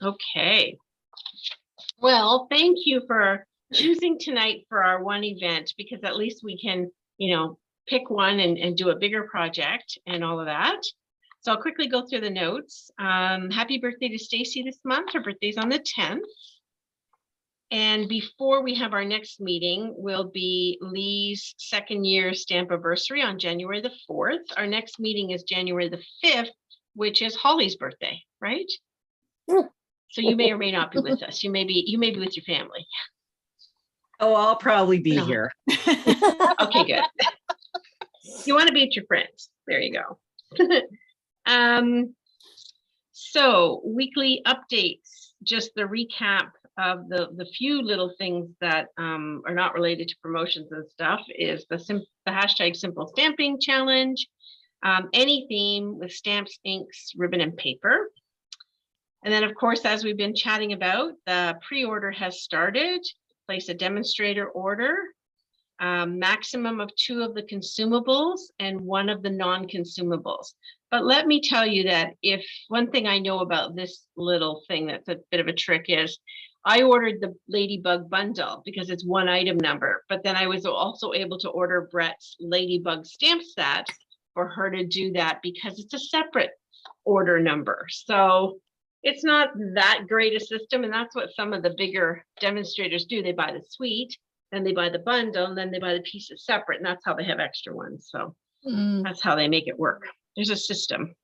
Okay. Well, thank you for choosing tonight for our one event, because at least we can, pick one and do a bigger project and all of that. So I'll quickly go through the notes. Happy birthday to Stacy this month. Her birthday's on the 10th. And before we have our next meeting, will be Lee's second year stamp anniversary on January the 4th. Our next meeting is January the 5th, which is Holly's birthday, right? So you may or may not be with us. You may be with your family. Oh, I'll probably be here. Okay, good. You want to be with your friends. There you go. So weekly updates, just the recap of the few little things that are not related to promotions and stuff is the hashtag simple stamping challenge, any theme with stamps, inks, ribbon, and paper. And then, of course, as we've been chatting about, the pre-order has started. Place a demonstrator order, maximum of 2 of the consumables and 1 of the non-consumables. But let me tell you that if one thing I know about this little thing that's a bit of a trick is I ordered the Ladybug bundle because it's 1 item number, but then I was also able to order Brett's Ladybug stamp set for her to do that because it's a separate order number. So it's not that great a system, and that's what some of the bigger demonstrators do. They buy the suite, then they buy the bundle, and then they buy the pieces separate, and that's how they have extra ones. So that's how they make it work. There's a system.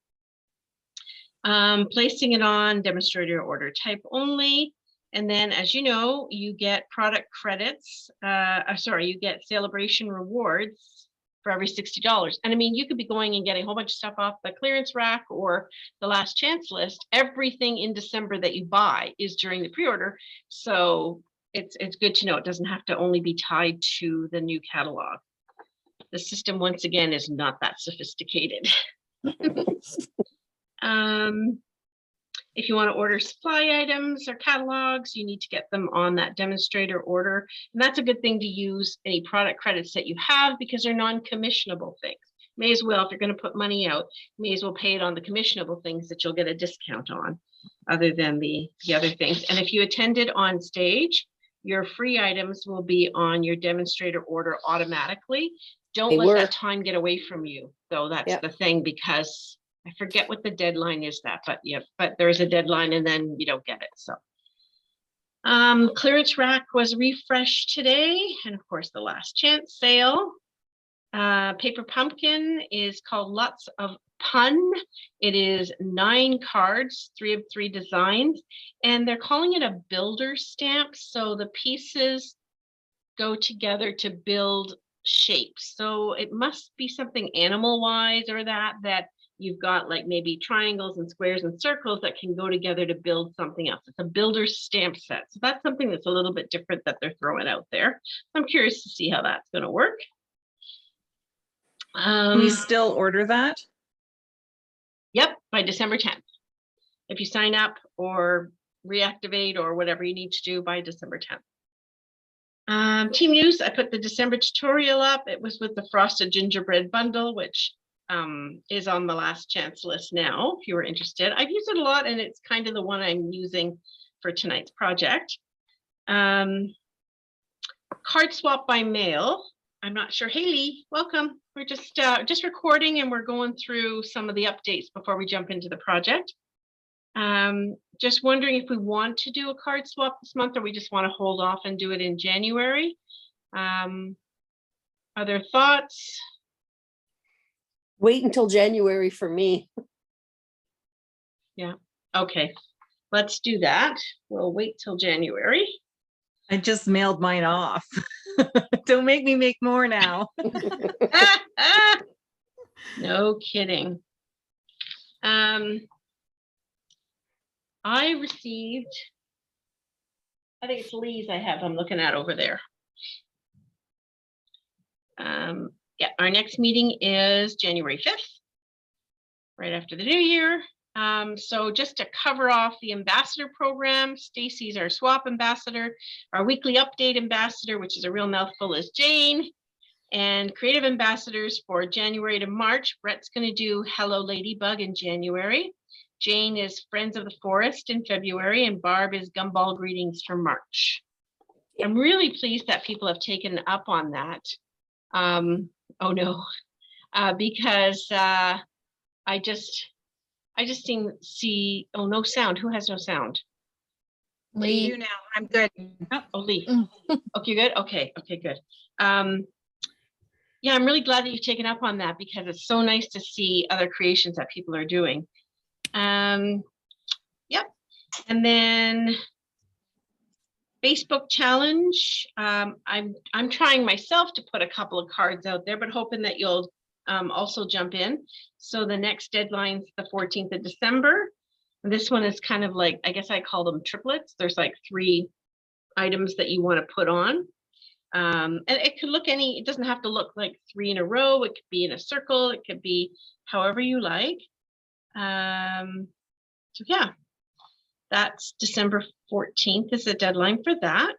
Placing it on demonstrator order type only, and then, as you know, you get product credits. You get celebration rewards for every $60. And I mean, you could be going and getting a whole bunch of stuff off the clearance rack or the last chance list. Everything in December that you buy is during the pre-order. So it's good to know it doesn't have to only be tied to the new catalog. The system, once again, is not that sophisticated. If you want to order supply items or catalogs, you need to get them on that demonstrator order. And that's a good thing to use any product credits that you have because they're non-commissionable things. May as well, if you're going to put money out, may as well pay it on the commissionable things that you'll get a discount on other than the other things. And if you attended on stage, your free items will be on your demonstrator order automatically. Don't let that time get away from you, though. That's the thing, because I forget what the deadline is but there is a deadline and then you don't get it. So clearance rack was refreshed today, and of course the last chance sale. Paper pumpkin is called Lots of Pun. It is 9 cards, 3 of 3 designs, and they're calling it a builder stamp. So the pieces go together to build shapes. So it must be something animal wise or that you've got like maybe triangles and squares and circles that can go together to build something else. It's a builder stamp set. So that's something that's a little bit different that they're throwing out there. I'm curious to see how that's going to work. Can you still order that? Yep, by December 10th. If you sign up or reactivate or whatever you need to do by December 10th. Team news, I put the December tutorial up. It was with the Frosted Gingerbread bundle, which is on the last chance list now, if you were interested. I've used it a lot, and it's kind of the one I'm using for tonight's project. Card swap by mail. I'm not sure. Haley, welcome. We're just recording, and we're going through some of the updates before we jump into the project. Just wondering if we want to do a card swap this month, or we just want to hold off and do it in January. Other thoughts? Wait until January for me. Yeah. Okay. Let's do that. We'll wait till January. I just mailed mine off. Don't make me make more now. No kidding. I received, I think it's Lee's I'm looking at over there. Yeah, our next meeting is January 5th, right after the new year. So just to cover off the ambassador program, Stacy's our swap ambassador. Our weekly update ambassador, which is a real mouthful, is Jane. And creative ambassadors for January to March, Brett's going to do Hello Ladybug in January. Jane is Friends of the Forest in February, and Barb is Gumball Greetings for March. I'm really pleased that people have taken up on that. Oh no, because I just see, oh, no sound. Who has no sound? Lee. You now. I'm good. Oh, Lee. Okay, good. Okay, good. Yeah, I'm really glad that you've taken up on that because it's so nice to see other creations that people are doing. Yep. And then Facebook challenge. I'm trying myself to put a couple of cards out there, but hoping that you'll also jump in. So the next deadline's the 14th of December. This one is kind of like, I guess I call them triplets. There's like 3 items that you want to put on. And it could look it doesn't have to look like 3 in a row. It could be in a circle. It could be however you like. So yeah, that's December 14th is the deadline for that.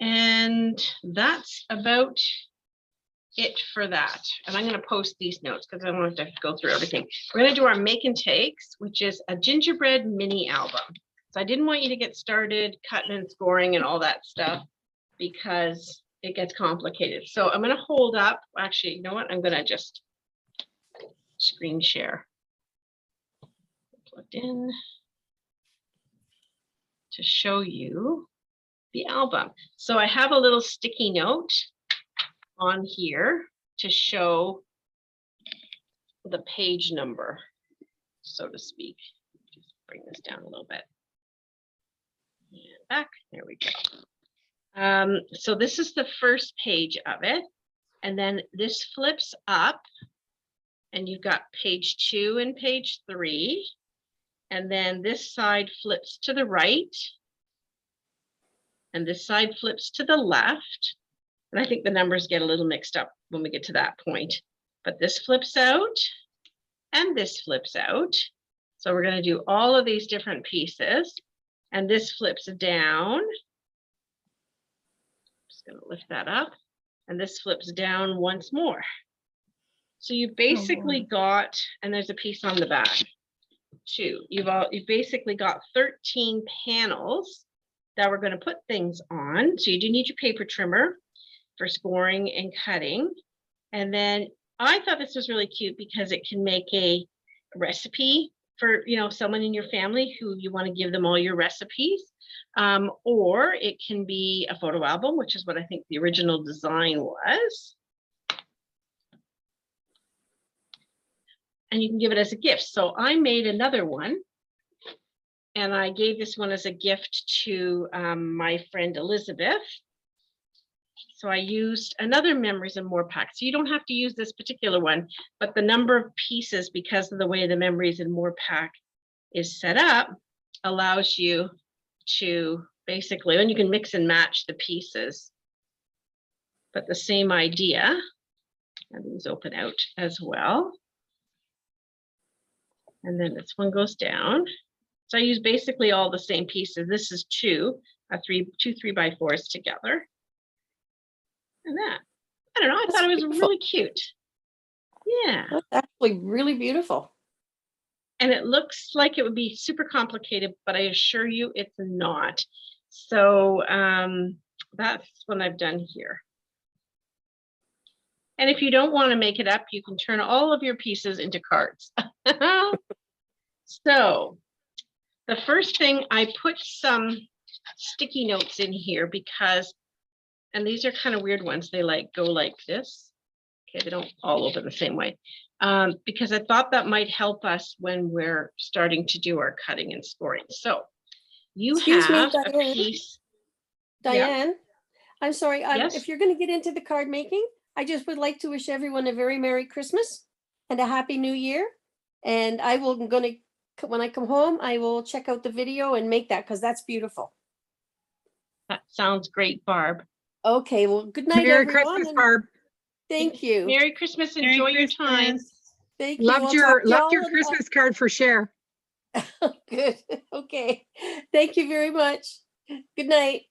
And that's about it for that. And I'm going to post these notes because I don't have to go through everything. We're going to do our make and takes, which is a gingerbread mini album. So I didn't want you to get started cutting and scoring and all that stuff because it gets complicated. So I'm going to hold up. Actually, you know what? I'm going to just screen share. Plugged in to show you the album. So I have a little sticky note on here to show the page number, so to speak. Just bring this down a little bit. And back, there we go. So this is the first page of it. And then this flips up and you've got page 2 and page 3. And then this side flips to the right. And this side flips to the left. And I think the numbers get a little mixed up when we get to that point. But this flips out and this flips out. So we're going to do all of these different pieces. And this flips down. Just going to lift that up. And this flips down once more. So you've basically got, and there's a piece on the back too. You've basically got 13 panels that we're going to put things on. So you do need your paper trimmer for scoring and cutting. And then I thought this was really cute because it can make a recipe for, you know, someone in your family who you want to give them all your recipes. Or it can be a photo album, which is what I think the original design was. And you can give it as a gift. So I made another one. And I gave this one as a gift to my friend Elizabeth. So I used another Memories and More pack. So you don't have to use this particular one, but the number of pieces, because of the way the Memories and More pack is set up, allows you to basically, and you can mix and match the pieces, but the same idea. And these open out as well. And then this one goes down. So I use basically all the same pieces. This is two 3x4s together. And that, I don't know, I thought it was really cute. Yeah. That's actually really beautiful. And it looks like it would be super complicated, but I assure you it's not. So that's what I've done here. And if you don't want to make it up, you can turn all of your pieces into cards. So the first thing, I put some sticky notes in here because, and these are kind of weird ones. They like go like this. Okay, they don't all open the same way. Because I thought that might help us when we're starting to do our cutting and scoring. So you Excuse me, have a Diane. piece. Diane, I'm sorry. Yes? If you're going to get into the card making, I just would like to wish everyone a very Merry Christmas and a Happy New Year. And when I come home, I will check out the video and make that because that's beautiful. That sounds great, Barb. Okay, well, good night, Merry everyone. Christmas, and Barb. Thank you. Merry Christmas. Merry Enjoy your time. Christmas. Thank you. Loved I'll your talk to y'all and, Christmas card for share. Good. Okay. Thank you very much. Good night.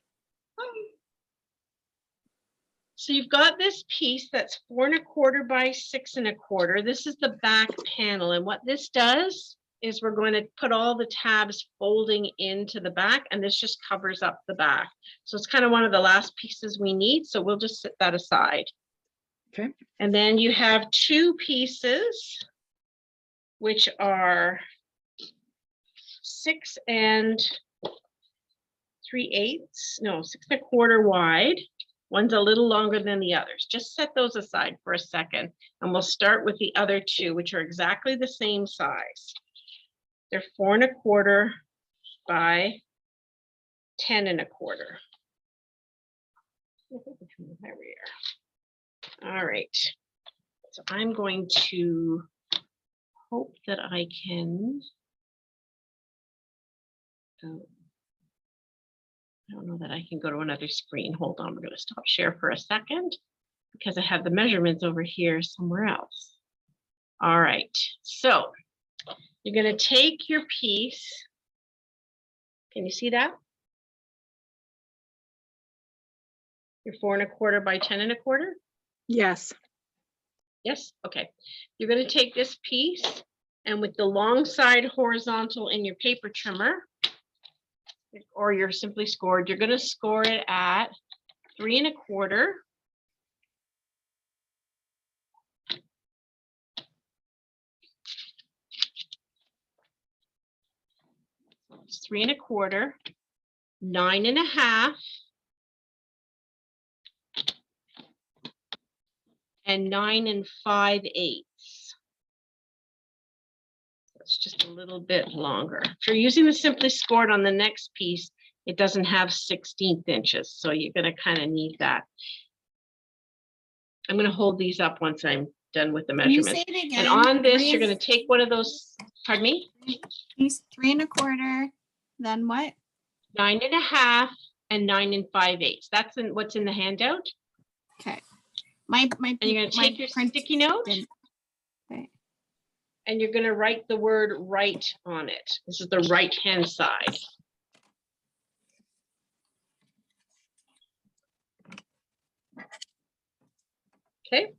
So you've got this piece that's 4 1/4 by 6 1/4. This is the back panel. And what this does is we're going to put all the tabs folding into the back, and this just covers up the back. So it's kind of one of the last pieces we need. So we'll just set that aside. Okay. And then you have two pieces, which are 6 3/8, no, 6 1/4 wide. One's a little longer than the others. Just set those aside for a second, and we'll start with the other two, which are exactly the same size. They're 4 1/4 by 10 1/4. There we are. All right. So I'm going to hope that I can. Oh, I don't know that I can go to another screen. Hold on, we're going to stop share for a second because I have the measurements over here somewhere else. All right, so you're going to take your piece. Can you see that? You're 4 1/4 by 10 1/4. Yes. Yes, okay. You're going to take this piece, and with the long side horizontal in your paper trimmer, or you're simply scored, you're going to score it at 3 1/4. It's 3 1/4, 9 1/2, and 9 5/8. It's just a little bit longer. If you're using the simply scored on the next piece, it doesn't have 16th inches, so you're going to kind of need that. I'm going to hold these up once I'm done with the Can you measurements. say it again? And on this, Three you're going is- to take one of those, pardon me? He's 3 1/4, then what? 9 1/2 and 9 5/8. That's what's in the handout. Okay. My And you're going to take your print sticky note, didn't- Okay. and you're going to write the word right on it. This is the right hand side. Okay.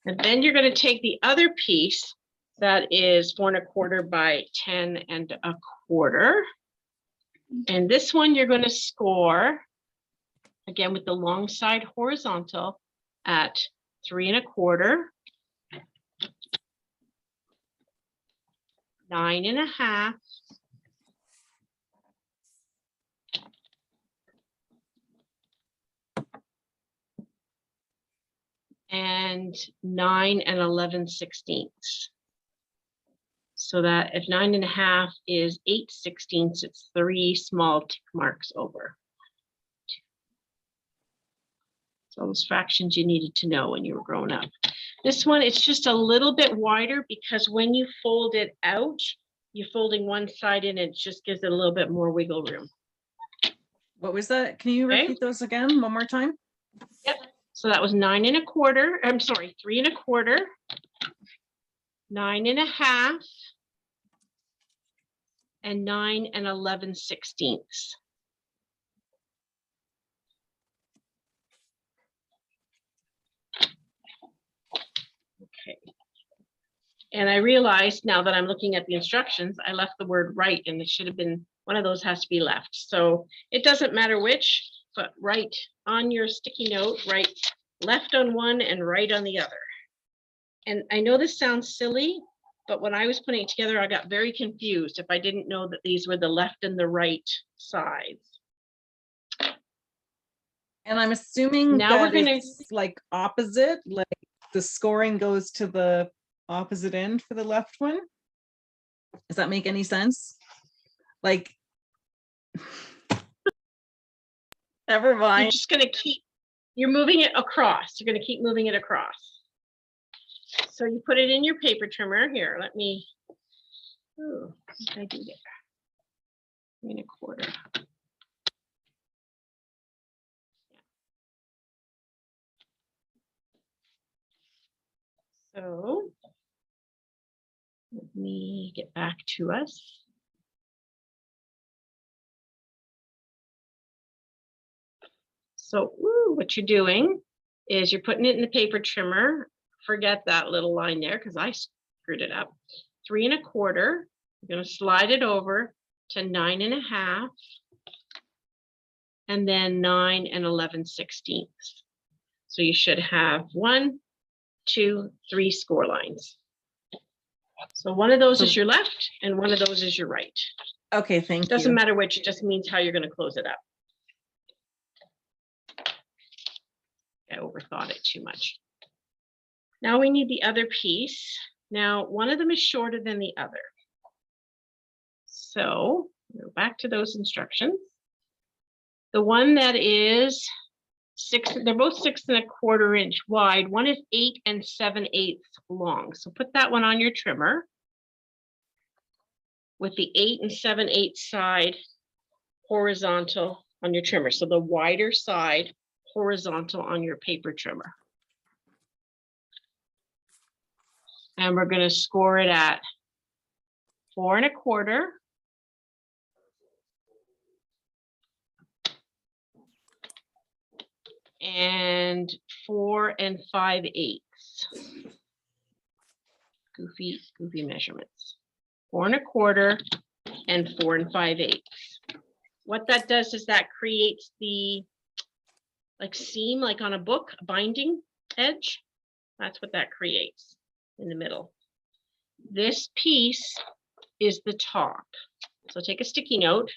And then you're going to take the other piece that is 4 1/4 by 10 1/4. And this one you're going to score again with the long side horizontal at 3 1/4, 9 1/2, and 9 11/16. So that if 9 1/2 is 8/16, it's 3 small tick marks over. So those fractions you needed to know when you were growing up. This one, it's just a little bit wider because when you fold it out, you're folding one side in, and it just gives it a little bit more wiggle room. What was that? Can you Okay. repeat those again one more time? Yep. So that was 9 1/4. I'm sorry, 3 1/4, 9 1/2, and 9 11/16. Okay. And I realized now that I'm looking at the instructions, I left the word right, and it should have been, one of those has to be left. So it doesn't matter which, but write on your sticky note, write left on one and right on the other. And I know this sounds silly, but when I was putting it together, I got very confused if I didn't know that these were the left and the right sides. And I'm assuming Now we're that gonna- it's like opposite, like the scoring goes to the opposite end for the left one. Does that make any sense? Like, never You're mind. just gonna keep, you're moving it across. You're gonna keep moving it across. So you put it in your paper trimmer. Here, let me, oh, what did I do there? 3 1/4. So let me get back to us. So what you're doing is you're putting it in the paper trimmer. Forget that little line there because I screwed it up. 3¼ you're going to slide it over to 9½, and then 9 11/16. So you should have 1, 2, 3 score lines. So one of those is your left and one of those is your right. Okay, thank you. Doesn't matter which, it just means how you're going to close it up. I overthought it too much. Now we need the other piece. Now, one of them is shorter than the other. So go back to those instructions. The one that is 6, they're both 6¼ inch wide. One is 8 7/8 long. So put that one on your trimmer with the 8 7/8 side horizontal on your trimmer. So the wider side horizontal on your paper trimmer. And we're going to score it at 4¼ and 4 5/8. Goofy measurements. 4¼ and 4 5/8. What that does is that creates the like seam, like on a book, a binding edge. That's what that creates in the middle. This piece is the top. So take a sticky note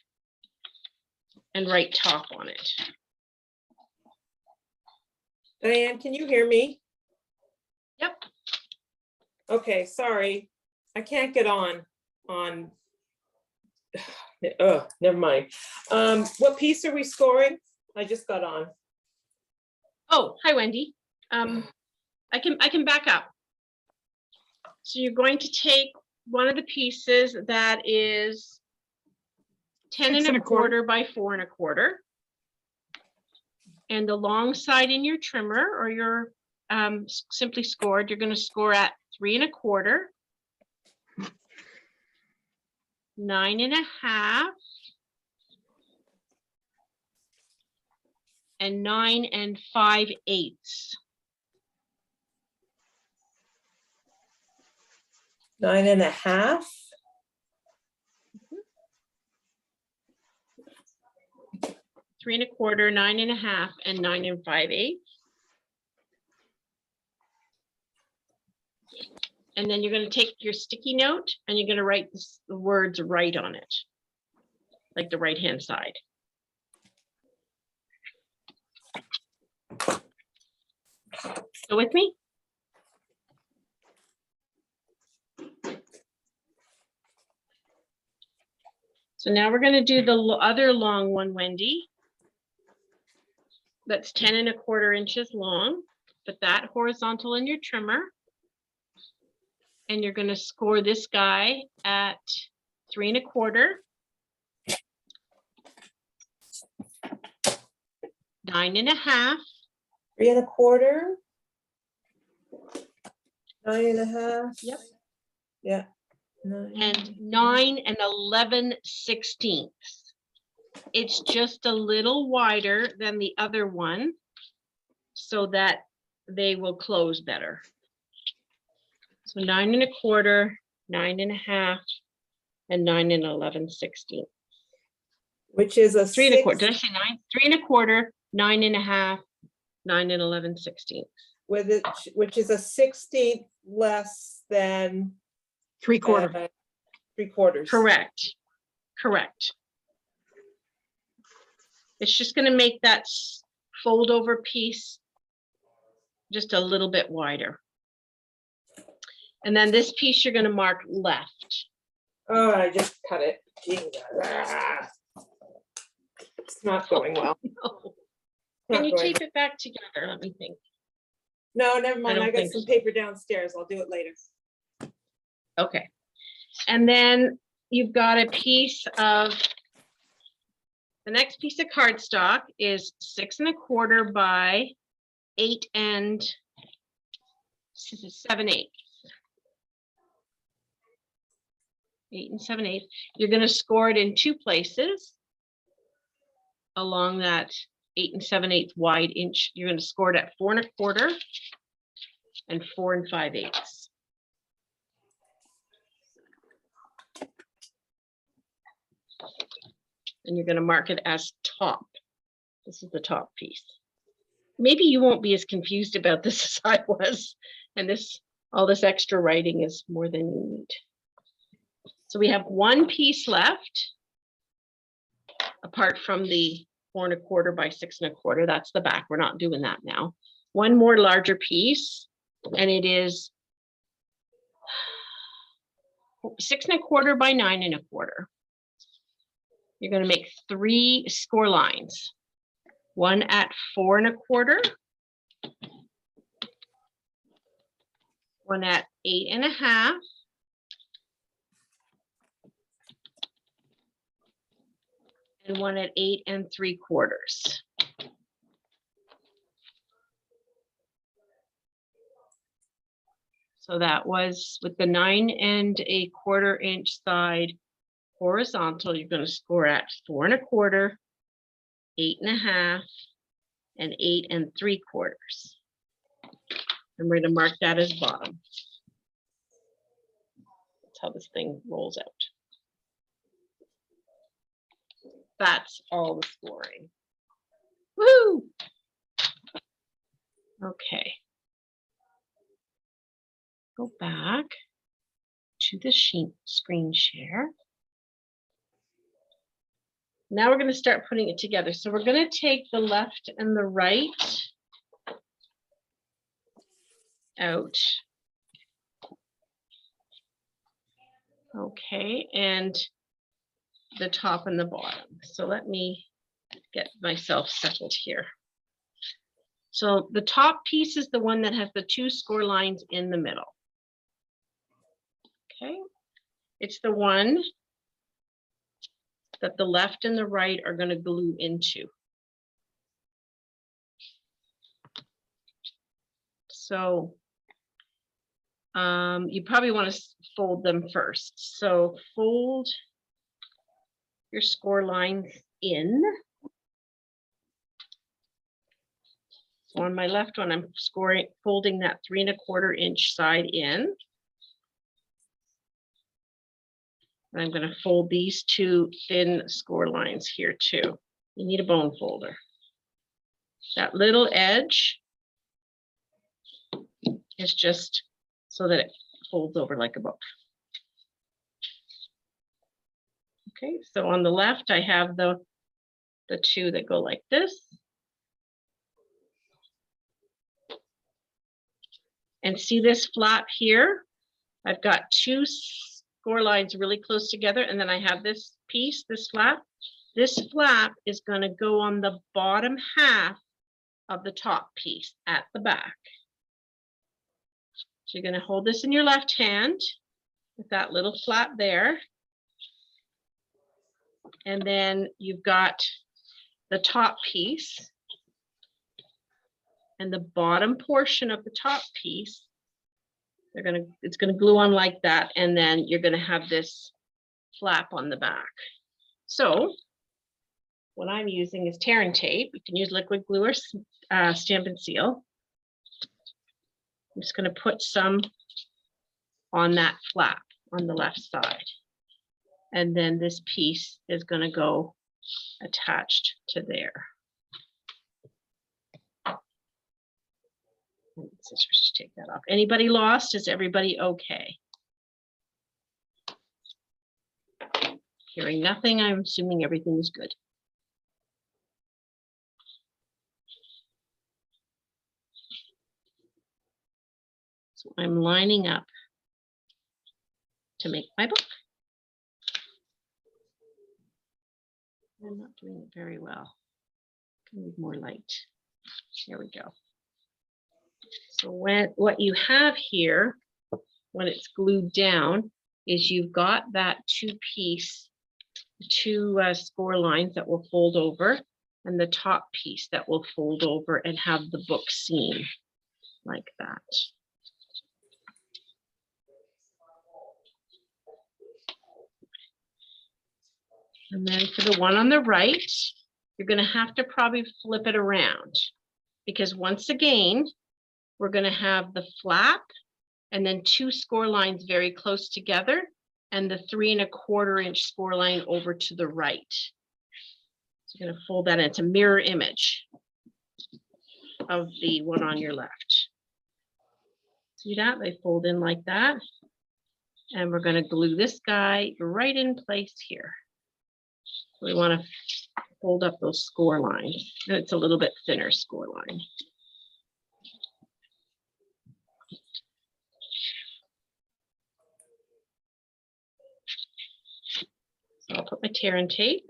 and write top on it. Diane, can you hear me? Yep. Okay, sorry. I can't get on. Never mind. What piece are we scoring? I just got on. Oh, hi, Wendy. I can back up. So you're going to take one of the pieces that is 10 1/4 by 4 1/4. And the long side in your trimmer or your simply scored, you're going to score at 3 1/4, 9 1/2, and 9 5/8. 9 1/2. 3 1/4, 9 1/2, and 9 5/8. And then you're going to take your sticky note and you're going to write the words right on it, like the right-hand side. Go with me? So now we're going to do the other long one, Wendy. That's 10 1/4 inches long. Put that horizontal in your trimmer. And you're going to score this guy at 3 1/4, 9 1/2. 3 1/4. 9 1/2. Yep. Yeah. 9. And 9 11/16. It's just a little wider than the other one so that they will close better. So 9 1/4, 9 1/2, and 9 11/16. Which is a 3 1/4. Did I say 9? 3 1/4, 9 1/2, 9 11/16. with it, which is a 16th less than 3/4. 3/4. Correct. Correct. It's just going to make that fold over piece just a little bit wider. And then this piece you're going to mark left. Oh, I just cut it. Jesus. It's not going well. No. Not Can you going tape it back together? Let me think. No, never mind. don't I got think some so. paper downstairs. I'll do it later. Okay. And then you've got a piece of, the next piece of cardstock is 6 1/4 by 8 7/8. 8 7/8. You're going to score it in 2 places along that 8 7/8 wide inch. You're going to score it at 4 1/4 and 4 5/8. And you're going to mark it as top. This is the top piece. Maybe you won't be as confused about this as I was. And all this extra writing is more than you need. So we have one piece left, apart from the 4 1/4 by 6 1/4. That's the back. We're not doing that now. One more larger piece, and it is 6 1/4 by 9 1/4. You're going to make 3 score lines. One at 4 1/4, one at 8 1/2, and one at 8 3/4. So that was with the 9 1/4 inch side horizontal, you're going to score at 4 1/4, 8 1/2, and 8 3/4. And we're going to mark that as bottom. That's how this thing rolls out. That's all the scoring. Woo! Okay. Go back to the screen share. Now we're going to start putting it together. So we're going to take the left and the right out. Okay, and the top and the bottom. So let me get myself settled here. So the top piece is the one that has the 2 score lines in the middle. Okay, it's the one that the left and the right are going to glue into. So you probably want to fold them first. So fold your score lines in. So on my left one, I'm folding that 3 1/4 inch side in. And I'm going to fold these 2 thin score lines here too. You need a bone folder. That little edge is just so that it folds over like a book. Okay, so on the left, I have the 2 that go like this. And see this flap here? I've got 2 score lines really close together, and then I have this piece, this flap. This flap is going to go on the bottom half of the top piece at the back. So you're going to hold this in your left hand with that little flap there. And then you've got the top piece and the bottom portion of the top piece. It's going to glue on like that, and then you're going to have this flap on the back. So what I'm using is tear and tape. You can use liquid glue or Stampin' Seal. I'm just going to put some on that flap on the left side. And then this piece is going to go attached to there. Scissors to take that off. Anybody lost? Is everybody okay? Hearing nothing, I'm assuming everything is good. So I'm lining up to make my book. I'm not doing it very well. I need more light. There we go. So what you have here, when it's glued down, is you've got that 2 score lines that will fold over, and the top piece that will fold over and have the book seam like that. And then for the one on the right, you're going to have to probably flip it around, because once again, we're going to have the flap and then 2 score lines very close together, and the 3 1/4 inch score line over to the right. So you're gonna fold that in. It's a mirror image of the one on your left. See that? They fold in like that. And we're gonna glue this guy right in place here. We wanna fold up those score lines. And it's a little bit thinner score line. So I'll put my tear and tape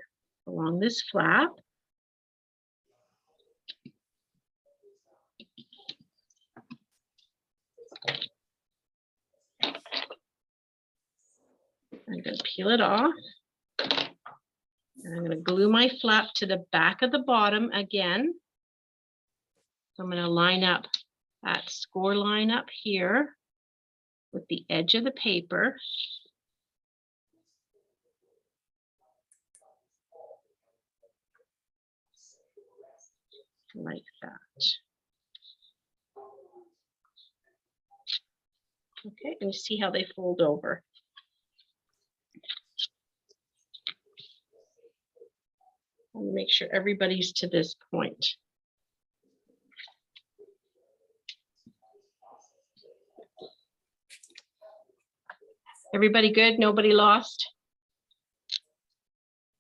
along this flap. I'm going to peel it off. And I'm going to glue my flap to the back of the bottom again. So I'm going to line up that score line up here with the edge of the paper. Like that. Okay, and you see how they fold over. And make sure everybody's to this point. Everybody good? Nobody lost?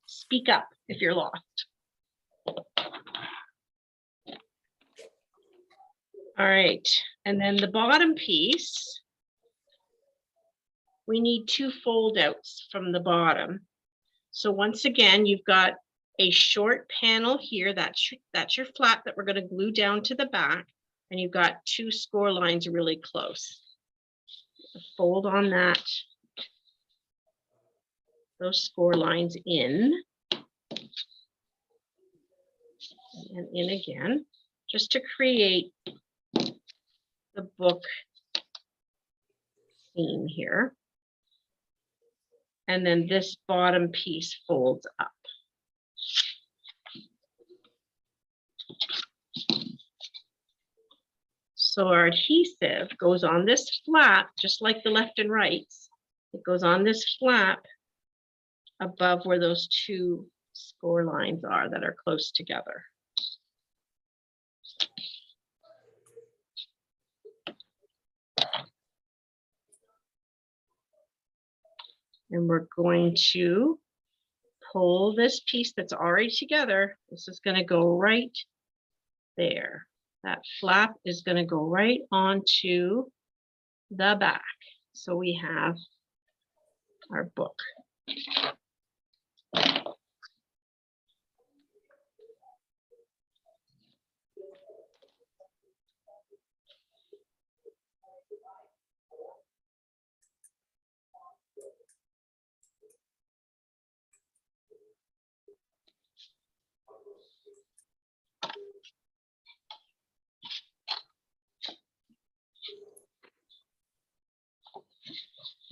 Speak up if you're lost. All right, and then the bottom piece, we need 2 fold outs from the bottom. So once again, you've got a short panel here, that's your flap that we're going to glue down to the back, and you've got 2 score lines really close. Fold on that, those score lines in, and in again, just to create the book theme here. And then this bottom piece folds up. So our adhesive goes on this flap, just like the left and right. It goes on this flap above where those 2 score lines are that are close together. And we're going to pull this piece that's already together. This is going to go right there. That flap is going to go right onto the back. So we have our book.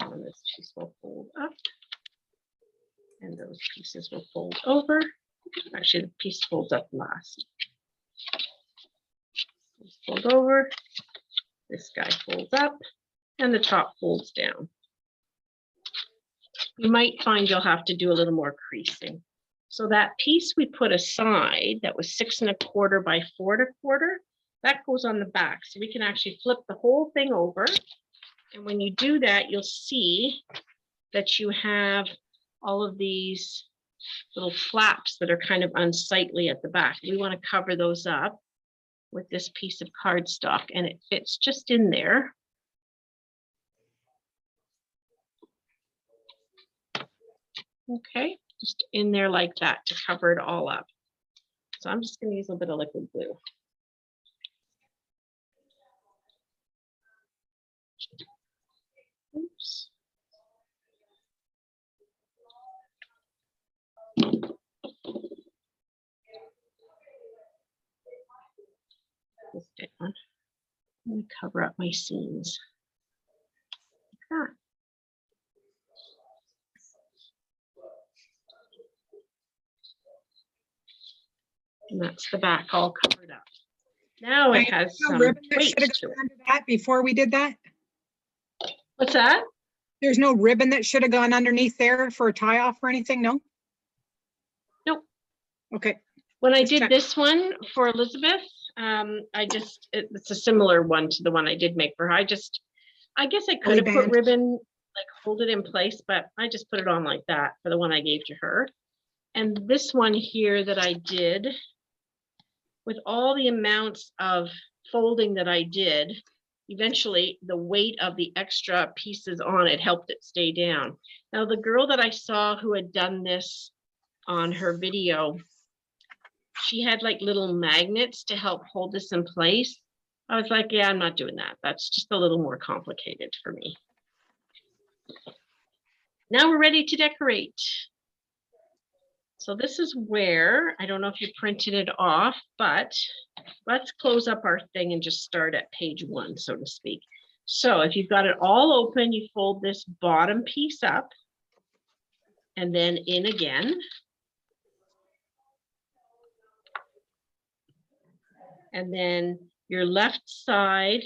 And this piece will fold up, and those pieces will fold over. Actually, the piece folds up last. This fold over, this guy folds up, and the top folds down. You might find you'll have to do a little more creasing. So that piece we put aside that was 6 1/4 by 4 1/4, that goes on the back. So we can actually flip the whole thing over. And when you do that, you'll see that you have all of these little flaps that are kind of unsightly at the back. We want to cover those up with this piece of cardstock, and it fits just in there. Okay, just in there like that to cover it all up. So I'm just going to use a little bit of liquid glue. Oops. This down. I'm going to cover up my seams. Like that. And that's the back all covered up. Now it has No some ribbon that weight should have to gone it. under that before we did that? What's that? There's no ribbon that should have gone underneath there for a tie off or anything, no? Nope. Okay, When I Just did check. this one for Elizabeth, it's a similar one to the one I did make for her. I guess I could Belly have put band. ribbon, like hold it in place, but I just put it on like that for the one I gave to her. And this one here that I did, with all the amounts of folding that I did, eventually the weight of the extra pieces on it helped it stay down. Now, the girl that I saw who had done this on her video, she had like little magnets to help hold this in place. I was like, yeah, I'm not doing that. That's just a little more complicated for me. Now we're ready to decorate. So this is where, I don't know if you printed it off, but let's close up our thing and just start at page 1, so to speak. So if you've got it all open, you fold this bottom piece up and then in again. And then your left side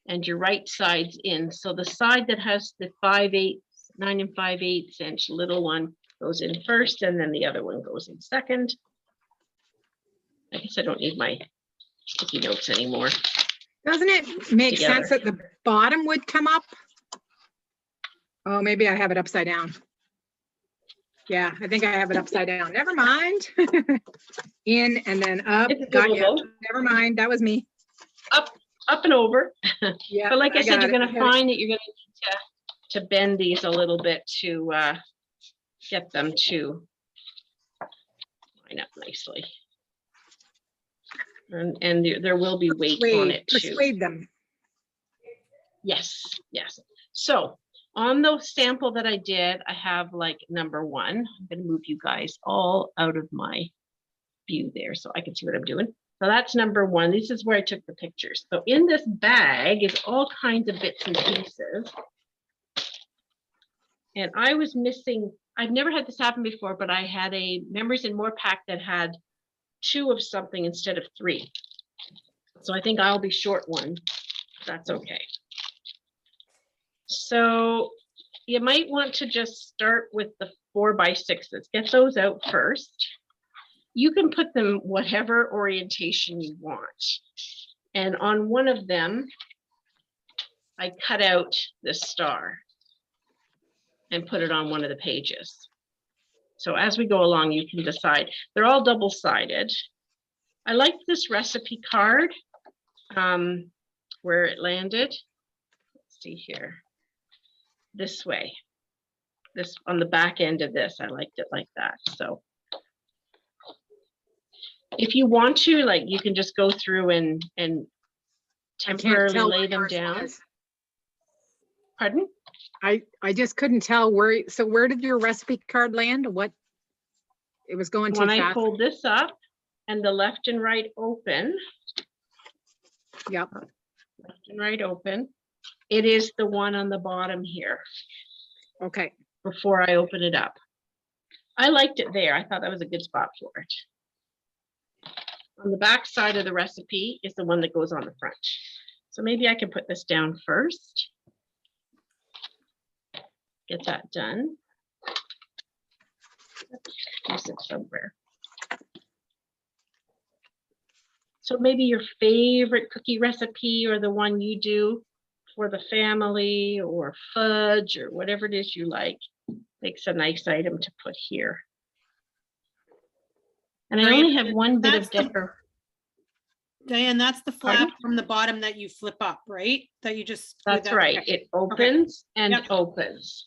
and your right side's in. So the side that has the 5/8, 9 5/8 inch little one goes in first, and then the other one goes in second. I guess I don't need my sticky notes anymore. Doesn't it make sense that the bottom would come up? Oh, maybe I have it upside down. Yeah, I think I have it upside down. Never mind. In and then up. It's Got you. doable. Never mind. That was me. Up and over. Yeah. But like I said, got you're it. gonna find that you're gonna need to bend these a little bit to get them to line up nicely. And there will be weight on it too. Persuade them. Yes, yes. So on the sample that I did, I have like number 1. I'm gonna move you guys all out of my view there so I can see what I'm doing. So that's number 1. This is where I took the pictures. So in this bag is all kinds of bits and pieces. And I was missing, I've never had this happen before, but I had a Memories and More pack that had 2 of something instead of 3. So I think I'll be short one. That's okay. So you might want to just start with the 4x6s. Get those out first. You can put them whatever orientation you want. And on one of them, I cut out this star and put it on one of the pages. So as we go along, you can decide. They're all double-sided. I like this recipe card where it landed. Let's see here. This way. This on the back end of this, I liked it like that. So if you want to, like, you can just go through and temporarily lay them down. Pardon? I just couldn't tell where, so where did your recipe card land? What? It was going too When I fast. fold this up and the left and right open, Yep. left and right open, it is the one on the bottom here Okay. before I open it up. I liked it there. I thought that was a good spot for it. On the back side of the recipe is the one that goes on the front. So maybe I can put this down first. Get that done. Use it somewhere. So maybe your favorite cookie recipe or the one you do for the family or fudge or whatever it is you like makes a nice item to put here. And I only have one bit of decor. Diane, that's the flap Pardon? from the bottom that you flip up, right? That you just. That's right. Okay. It opens and Yep. opens.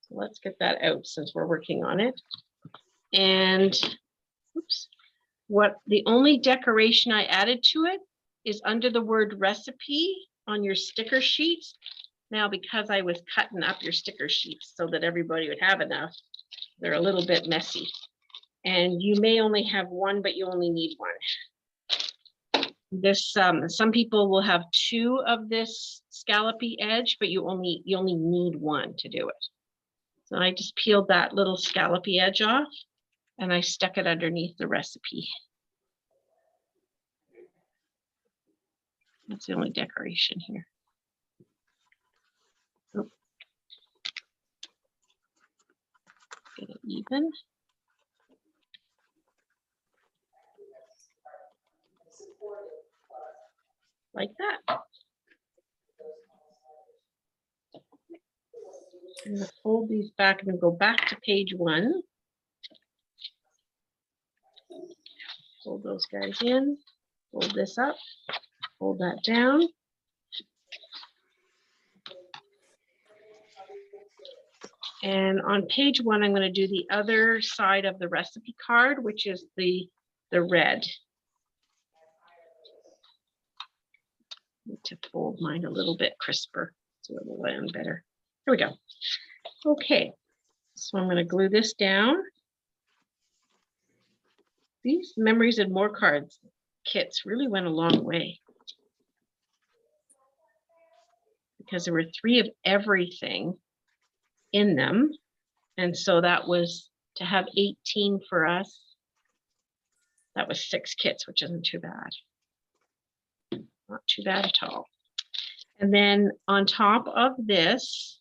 So let's get that out since we're working on it. And oops, what the only decoration I added to it is under the word recipe on your sticker sheets. Now, because I was cutting up your sticker sheets so that everybody would have enough, they're a little bit messy. And you may only have one, but you only need one. This some people will have 2 of this scallopy edge, but you only need one to do it. So I just peeled that little scallopy edge off and I stuck it underneath the recipe. That's the only decoration here. Oh. Get it even. Like that. I'm going to fold these back and then go back to page 1. Fold those guys in, fold this up, fold that down. And on page 1, I'm going to do the other side of the recipe card, which is the red. Need to fold mine a little bit crisper so it will land better. Here we go. Okay, so I'm going to glue this down. These Memories and More cards kits really went a long way because there were 3 of everything in them. And so that was to have 18 for us. That was 6 kits, which isn't too bad. Not too bad at all. And then on top of this,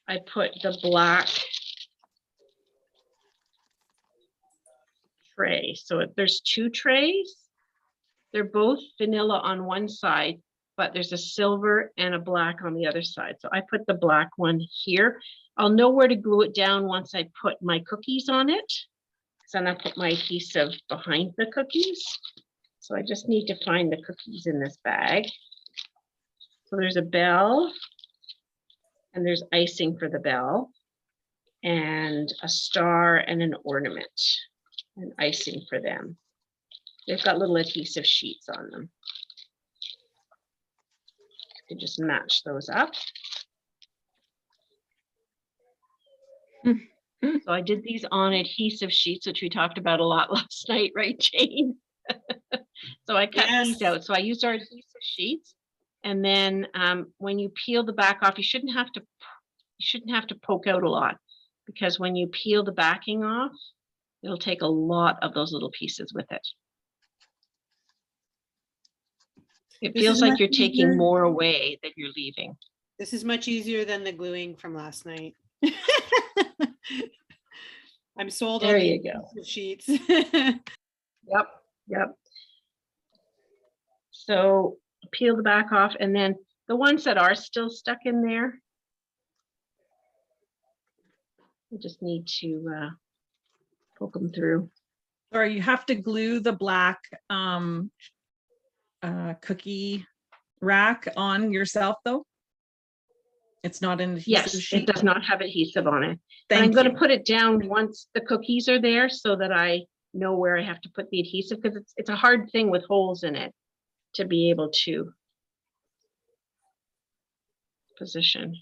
I put the black tray. So there's 2 trays. They're both vanilla on one side, but there's a silver and a black on the other side. So I put the black one here. I'll know where to glue it down once I put my cookies on it. So then I put my adhesive behind the cookies. So I just need to find the cookies in this bag. So there's a bell, and there's icing for the bell, and a star and an ornament, and icing for them. They've got little adhesive sheets on them. You can just match those up. So I did these on adhesive sheets, which we talked about a lot last night, right, Jane? So I cut these Yes. out. So I used our adhesive sheets, and then when you peel the back off, you shouldn't have to poke out a lot, because when you peel the backing off, it'll take a lot of those little pieces with it. It This feels is like much you're taking easier. more away than you're leaving. This is much easier than the gluing from last night. I'm sold There on the you go. adhesive sheets. Yep, yep. So peel the back off, and then the ones that are still stuck in there, you just need to poke them through. Or you have to glue the black cookie rack on yourself though? It's not an adhesive Yes, sheet? it does not have adhesive on it. But I'm Thank going you. to put it down once the cookies are there so that I know where I have to put the adhesive, because it's a hard thing with holes in it to be able to position.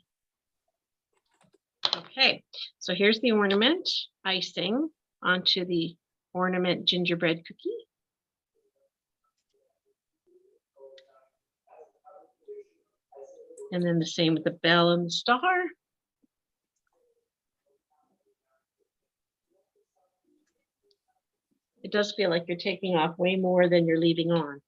Okay, so here's the ornament icing onto the ornament gingerbread cookie. And then the same with the bell and the star. It does feel like you're taking off way more than you're leaving on.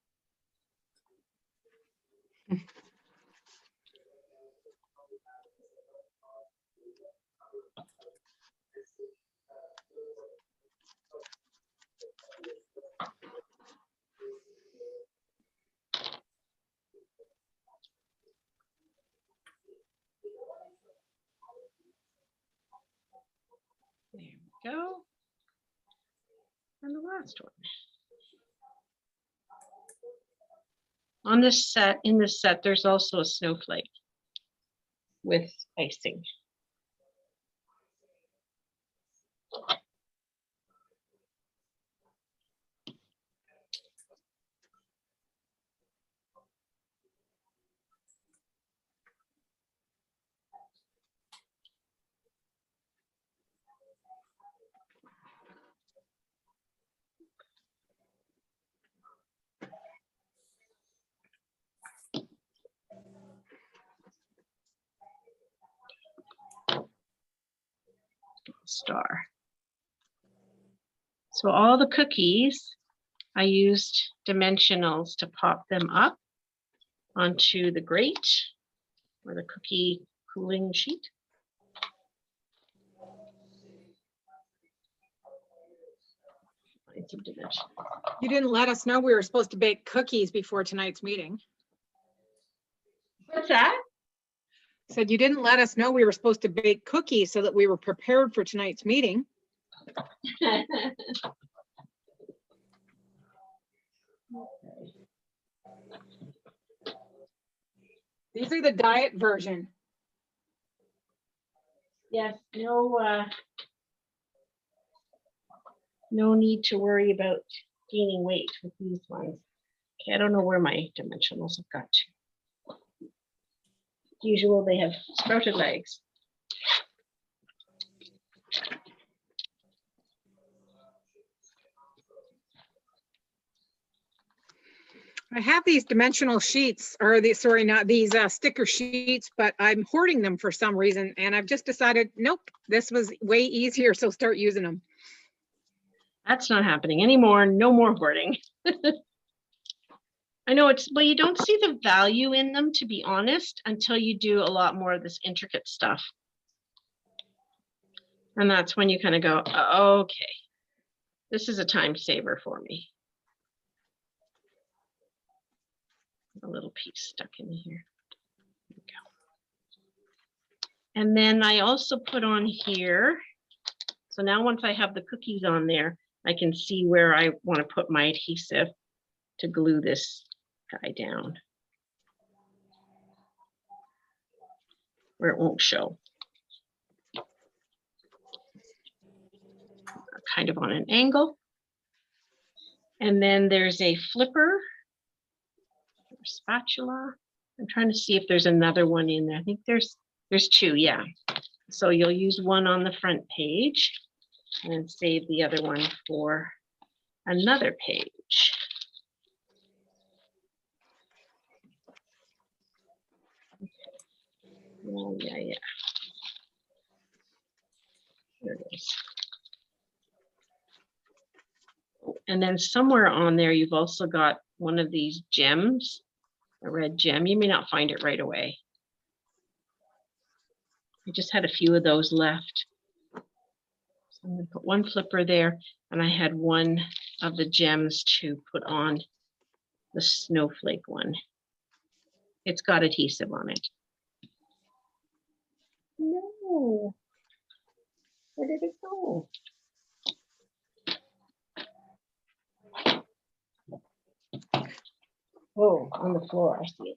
There we go. And the last one. On this set, in this set, there's also a snowflake with icing. Star. So all the cookies, I used dimensionals to pop them up onto the grate or the cookie cooling sheet. Find some dimension. You didn't let us know we were supposed to bake cookies before tonight's meeting. What's that? Said you didn't let us know we were supposed to bake cookies so that we were prepared for tonight's meeting. These are the diet version. Yes, no need to worry about gaining weight with these ones. Okay, I don't know where my dimensionals have got to. Usual, they have sprouted legs. I have these dimensional sheets, or the, sorry, not these sticker sheets, but I'm hoarding them for some reason. And I've just decided, nope, this was way easier. So start using them. That's not happening anymore. No more hoarding. I know it's, well, you don't see the value in them, to be honest, until you do a lot more of this intricate stuff. And that's when you kind of go, okay, this is a time saver for me. A little piece stuck in here. There we go. And then I also put on here, so now once I have the cookies on there, I can see where I want to put my adhesive to glue this guy down, where it won't show. Kind of on an angle. And then there's a flipper, spatula. I'm trying to see if there's another one in there. I think there's two, yeah. So you'll use one on the front page and save the other one for another page. Oh, yeah. There it is. And then somewhere on there, you've also got one of these gems, a red gem. You may not find it right away. I just had a few of those left. So I'm going to put one flipper there, and I had one of the gems to put on the snowflake one. It's got adhesive on it. No. Where did it go? Oh, on the floor, I see it.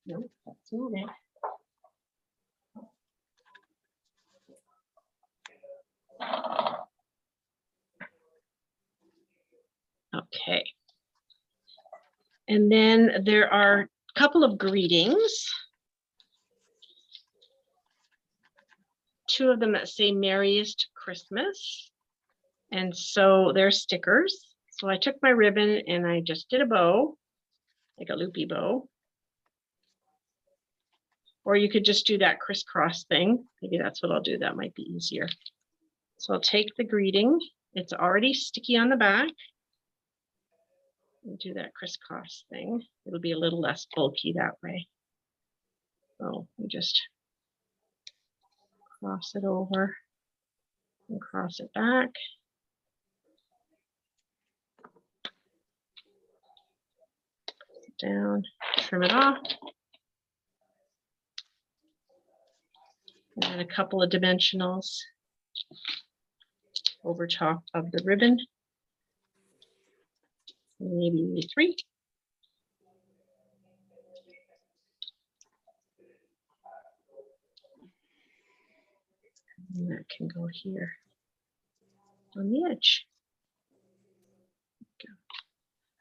No, that's not it. Okay. And then there are a couple of greetings. Two of them that say Merriest Christmas. And so they're stickers. So I took my ribbon and I just did a bow, like a loopy bow. Or you could just do that crisscross thing. Maybe that's what I'll do. That might be easier. So I'll take the greeting. It's already sticky on the back. And do that crisscross thing. It'll be a little less bulky that way. So we just cross it over and cross it back. Down, trim it off. And then a couple of dimensionals over top of the ribbon. Maybe 3. And that can go here on the edge.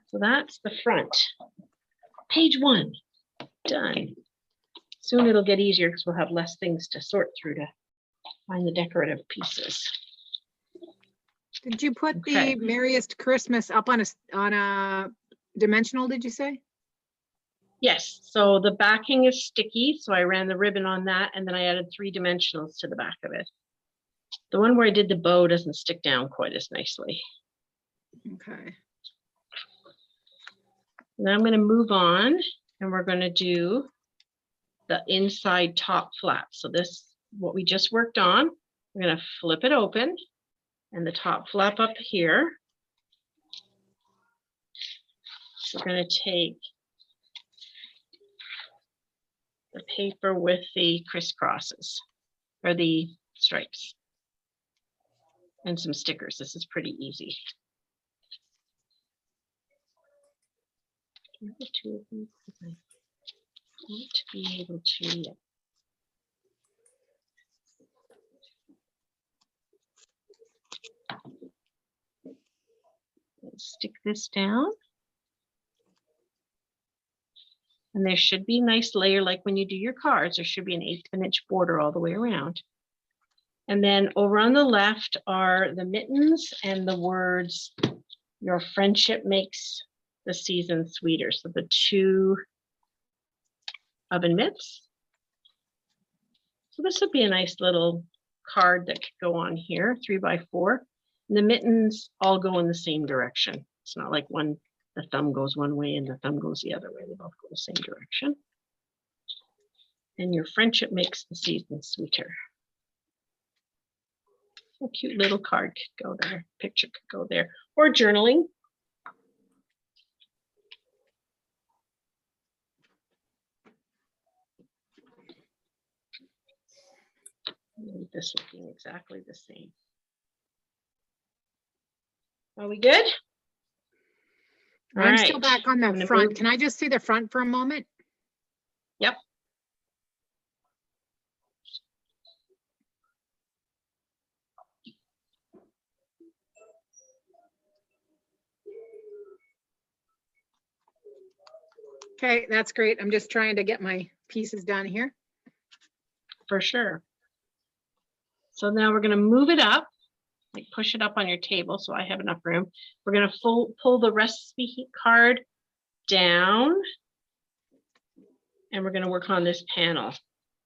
So that's the front. Page 1, done. Soon it'll get easier because we'll have less things to sort through to find the decorative pieces. Did you put Okay. the Merriest Christmas up on a dimensional, did you say? Yes, so the backing is sticky, so I ran the ribbon on that, and then I added 3 dimensionals to the back of it. The one where I did the bow doesn't stick down quite as nicely. Okay. Now I'm going to move on, and we're going to do the inside top flap. So this, what we just worked on, We're going to flip it open and the top flap up here. We're going to take the paper with the crisscrosses or the stripes and some stickers. This is pretty easy. The two of them, I want to be able to, yeah. Stick this down. And there should be a nice layer, like when you do your cards, there should be an 1/8 of an inch border all the way around. And then over on the left are the mittens and the words, "Your friendship makes the season sweeter." So the 2 oven mitts. So this would be a nice little card that could go on here, 3x4. And the mittens all go in the same direction. It's not like one, the thumb goes one way and the thumb goes the other way. They both go the same direction. And your friendship makes the season sweeter. A cute little card could go there. Picture could go there. Or journaling. Leave this looking exactly the same. Are we good? All I'm still right. back on I'm the gonna front. move- Can I just see the front for a moment? Yep. Okay, that's great. I'm just trying to get my pieces done here. For sure. So now we're going to move it up, like push it up on your table so I have enough room. We're going to pull the recipe card down and we're going to work on this panel.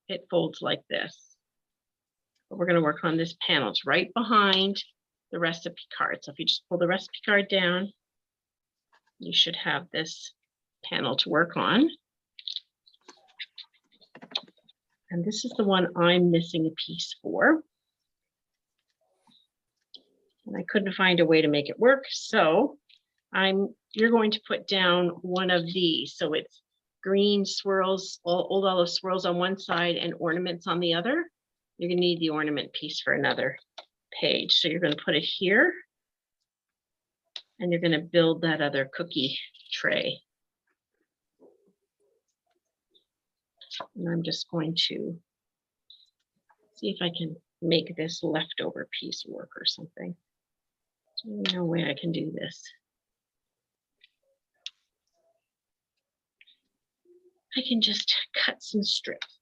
It folds like this. But we're going to work on this panel. It's right behind the recipe card. So if you just pull the recipe card down, you should have this panel to work on. And this is the one I'm missing a piece for. And I couldn't find a way to make it work. So you're going to put down one of these. So it's green swirls, old olive swirls on one side and ornaments on the other. You're gonna need the ornament piece for another page. So you're gonna put it here. And you're gonna build that other cookie tray. And I'm just going to see if I can make this leftover piece work or something. There's no way I can do this. I can just cut some strips.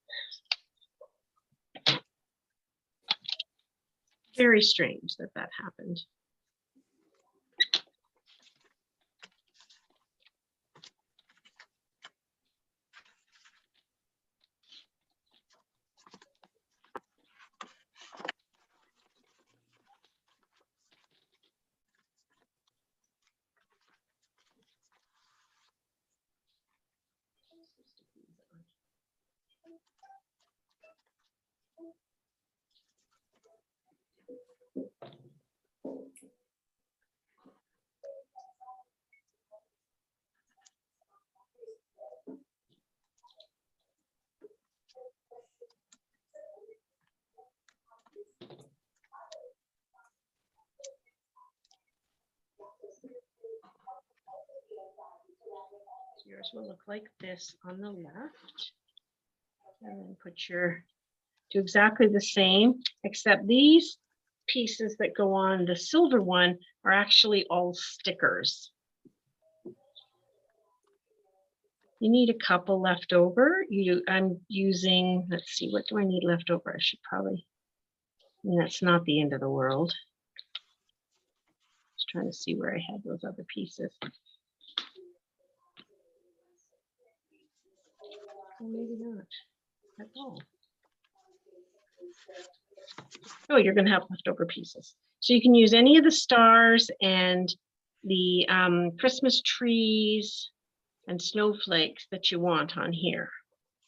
Very strange that that happened. Yours will look like this on the left. And then do exactly the same, except these pieces that go on the silver one are actually all stickers. You need a couple left over. I'm using, let's see, what do I need left over? I should probably, that's not the end of the world. Just trying to see where I had those other pieces. Well, maybe not at all. Oh, you're going to have leftover pieces. So you can use any of the stars and the Christmas trees and snowflakes that you want on here.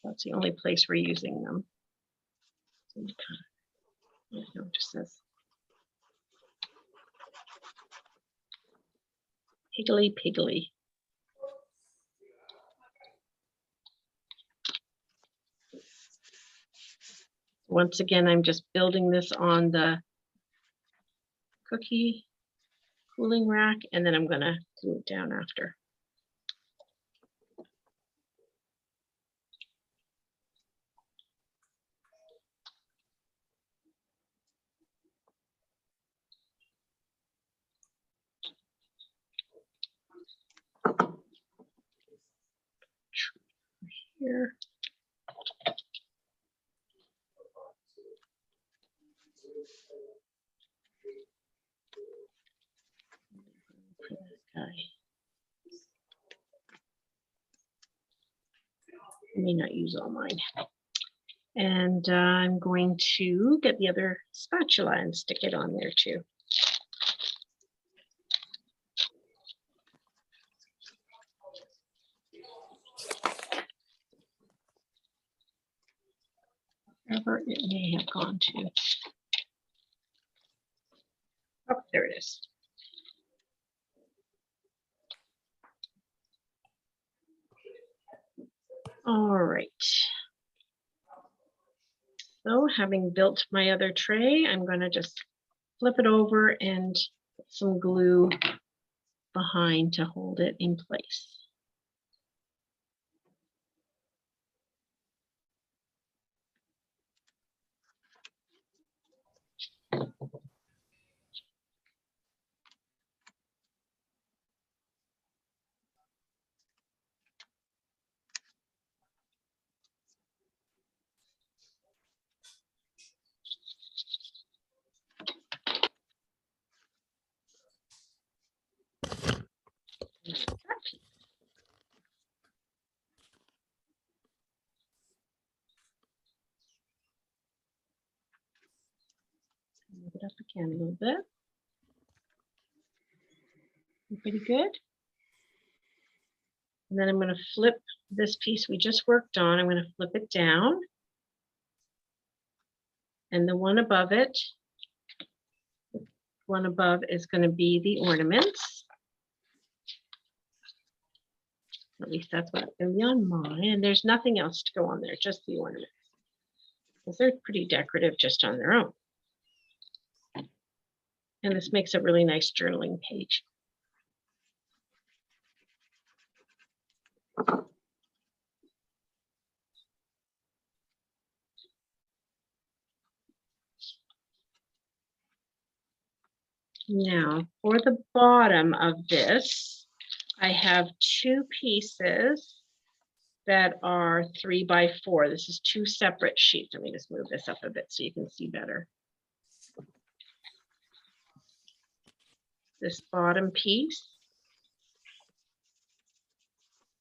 That's the only place we're using them. No, it just says Piggly Piggly. Once again, I'm just building this on the cookie cooling rack, and then I'm going to glue it down after. Here. For this guy. I may not use all mine. And I'm going to get the other spatula and stick it on there too. Wherever it may have gone to. Oh, there it is. All right. So having built my other tray, I'm going to just flip it over and put some glue behind to hold it in place. Move it up again a little bit. Pretty good. And then I'm going to flip this piece we just worked on. I'm going to flip it down. And the one above it, one above is going to be the ornaments. At least that's what I'm on mine. And there's nothing else to go on there, just the ornaments. Because they're pretty decorative just on their own. And this makes a really nice journaling page. Now, for the bottom of this, I have two pieces that are 3 by 4. This is two separate sheets. Let me just move this up a bit so you can see better. This bottom piece,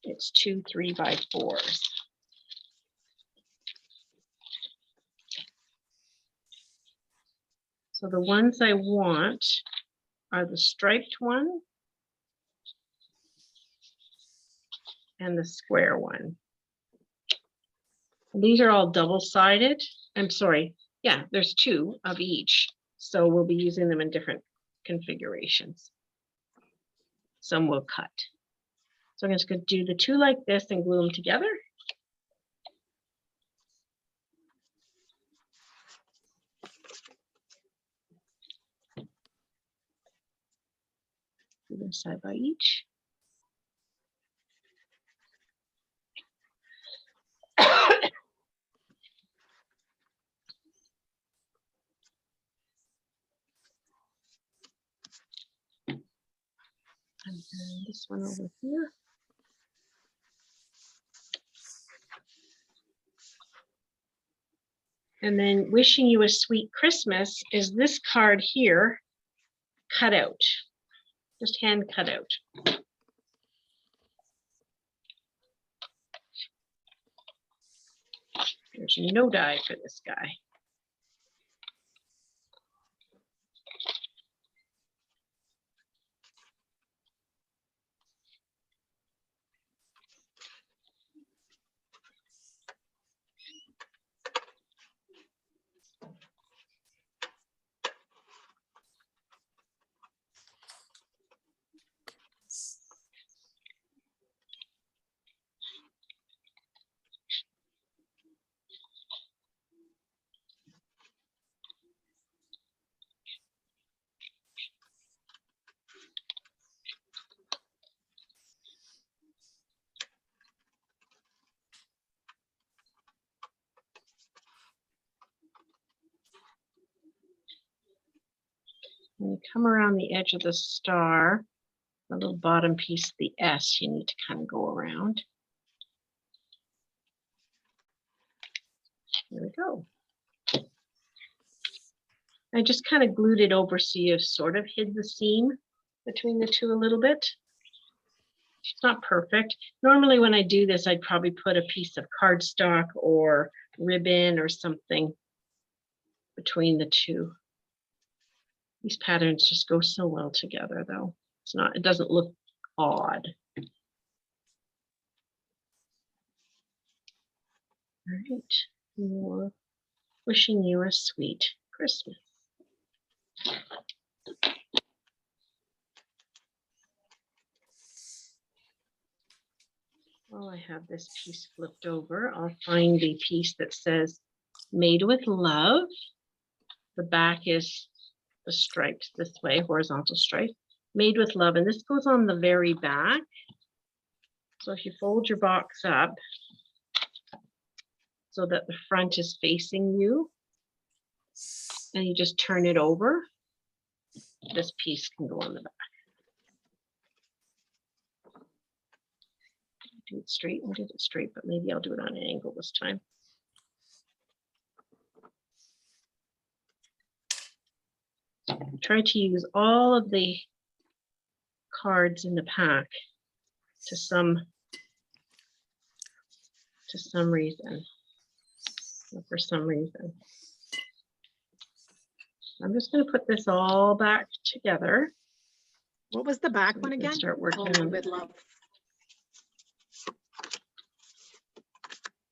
it's two 3 by 4s. So the ones I want are the striped one and the square one. And these are all double-sided. I'm sorry. Yeah, there's two of each. So we'll be using them in different configurations. Some will cut. So I'm just going to do the two like this and glue them together. Do them side by each. And then this one over here. And then wishing you a sweet Christmas is this card here, cut out, just hand cut out. There's no die for this guy. When you come around the edge of the star, the little bottom piece, the S, you need to kind of go around. There we go. I just kind of glued it over so you've sort of hid the seam between the two a little bit. It's not perfect. Normally when I do this, I'd probably put a piece of cardstock or ribbon or something between the two. These patterns just go so well together though. It's not, it doesn't look odd. All right, we're wishing you a sweet Christmas. While I have this piece flipped over, I'll find the piece that says made with love. The back is the stripes this way, horizontal stripe, made with love. And this goes on the very back. So if you fold your box up so that the front is facing you, and you just turn it over, this piece can go on the back. Do it straight and did it straight, but maybe I'll do it on an angle this time. Try to use all of the cards in the pack to some reason, or for some reason. I'm just going to put this all back together. What was the back one And again? start working Oh, on with love.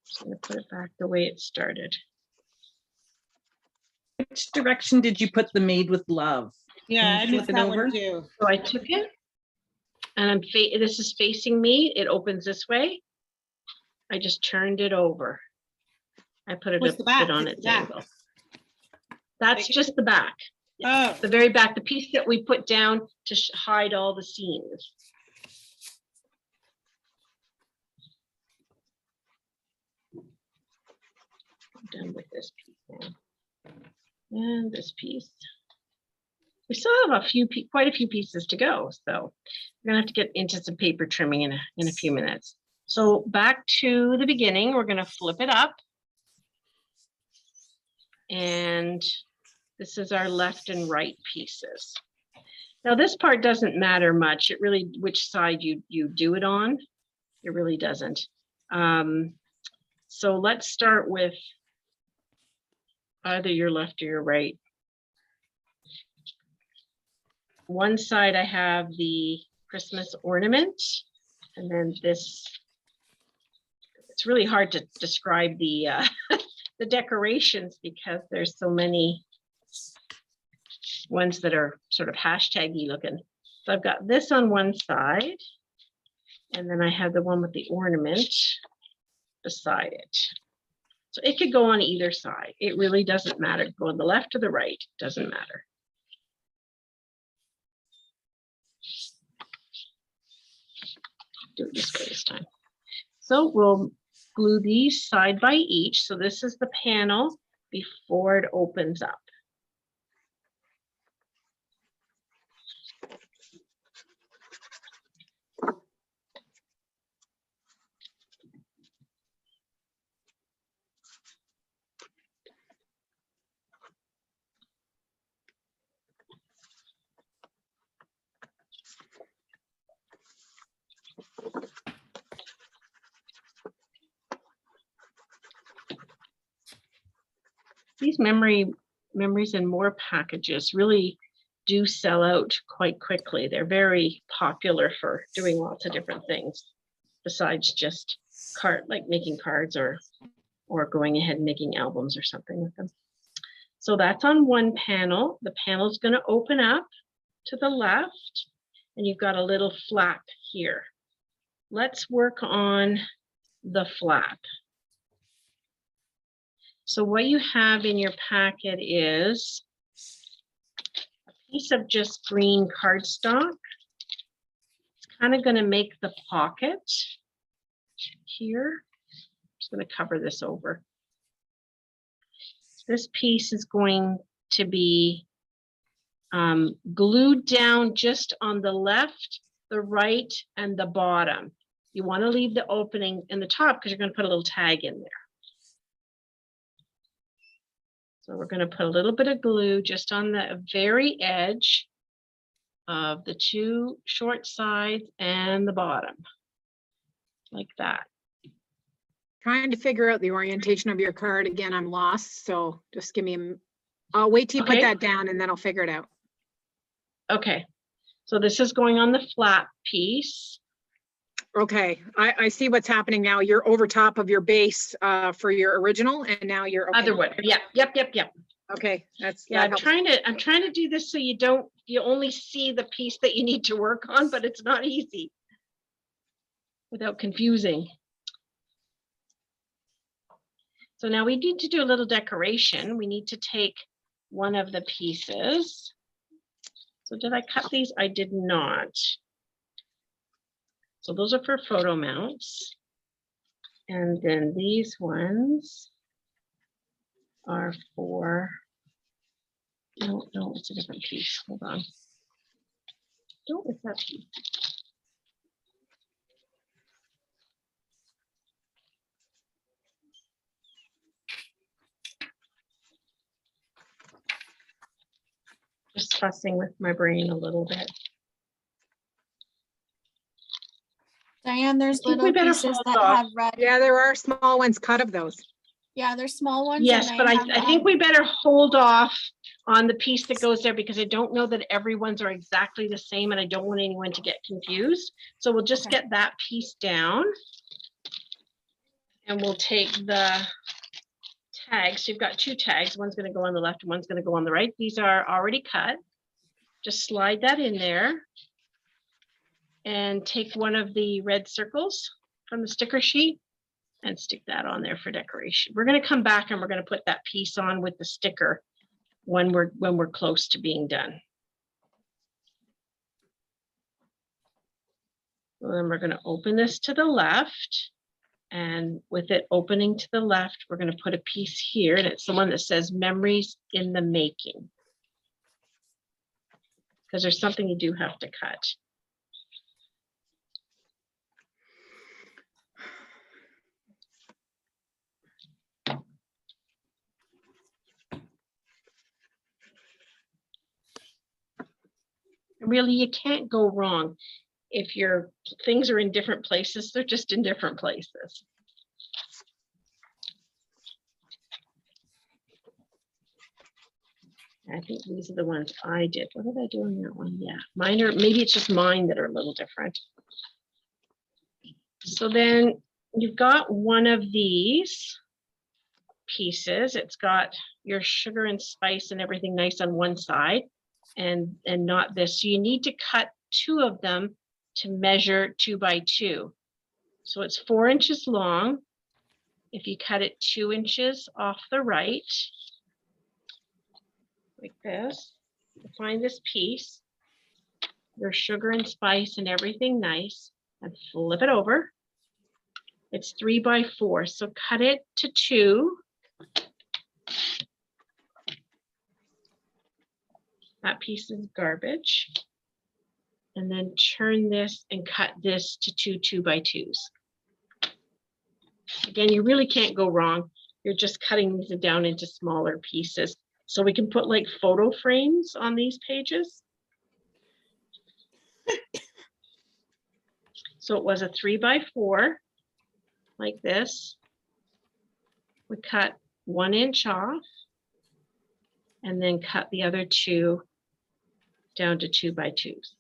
Just going to put it back the way it started. Which direction did you put the made with love? Yeah, I Can you missed flip it that over? one too. So I took it and this is facing me. It opens this way. I just turned it over. I put it What's a the back? bit on It's its the back. angle. That's just the back. Oh, The very back, the piece that we put down to hide all the seams. I'm done with this piece now. And this piece. We still have quite a few pieces to go, so we're gonna have to get into some paper trimming in a few minutes. So back to the beginning, we're gonna flip it up. And this is our left and right pieces. Now this part doesn't matter much. It really, which side you do it on, it really doesn't. So let's start with either your left or your right. One side I have the Christmas ornament, and then this, it's really hard to describe the the decorations because there's so many ones that are sort of hashtaggy looking. So I've got this on one side, and then I have the one with the ornament beside it. So it could go on either side. It really doesn't matter. Go on the left or the right, doesn't matter. Do it this way this time. So we'll glue these side by each. So this is the panel before it opens up. These memories and more packages really do sell out quite quickly. They're very popular for doing lots of different things besides just like making cards or going ahead and making albums or something with them. So that's on one panel. The panel is going to open up to the left, and you've got a little flap here. Let's work on the flap. So what you have in your packet is a piece of just green cardstock. It's kind of going to make the pocket here. I'm just going to cover this over. This piece is going to be glued down just on the left, the right, and the bottom. You want to leave the opening in the top because you're going to put a little tag in there. So we're going to put a little bit of glue just on the very edge of the two short sides and the bottom, like that. Trying to figure out the orientation of your card. Again, I'm lost, so just give me I'll wait till you put Okay. that down and then I'll figure it out. Okay, so this is going on the flat piece. Okay, I see what's happening now. You're over top of your base for your original, and now you're okay. Other one, yeah, yep. Okay, Yeah, that I'm helps. trying to do this so you only see the piece that you need to work on, but it's not easy without confusing. So now we need to do a little decoration. We need to take one of the pieces. So did I cut these? I did not. So those are for photo mounts. And then these ones are for, no, it's a different piece. Hold on. No, it's that piece. Just fussing with my brain a little bit. Diane, there's I think we little better pieces hold that off. have red. Yeah, there are small ones cut of those. Yeah, there's small ones. Yes, and but they I have think red. we better hold off on the piece that goes there because I don't know that everyone's are exactly the same and I don't want anyone to get confused. So we'll just Okay. get that piece down. And we'll take the tags. So you've got two tags. One's going to go on the left and one's going to go on the right. These are already cut. Just slide that in there. And take one of the red circles from the sticker sheet and stick that on there for decoration. We're going to come back and we're going to put that piece on with the sticker when we're close to being done. So then we're going to open this to the left, and with it opening to the left, we're going to put a piece here, and it's the one that says memories in the making, because there's something you do have to cut. Really, you can't go wrong. If your things are in different places, they're just in different places. I think these are the ones I did. What did I do on that one? Yeah, mine are, maybe it's just mine that are a little different. So then you've got one of these pieces. It's got your sugar and spice and everything nice on one side and not this. So you need to cut two of them to measure 2 by 2. So it's 4 inches long. If you cut it 2 inches off the right, like this, find this piece, your sugar and spice and everything nice, and flip it over. It's 3 by 4, so cut it to 2. That piece is garbage. And then turn this and cut this to 2 2x2s. Again, you really can't go wrong. You're just cutting these down into smaller pieces. So we can put like photo frames on these pages. So it was a 3 by 4, like this. We cut 1 inch off and then cut the other 2 down to 2x2s.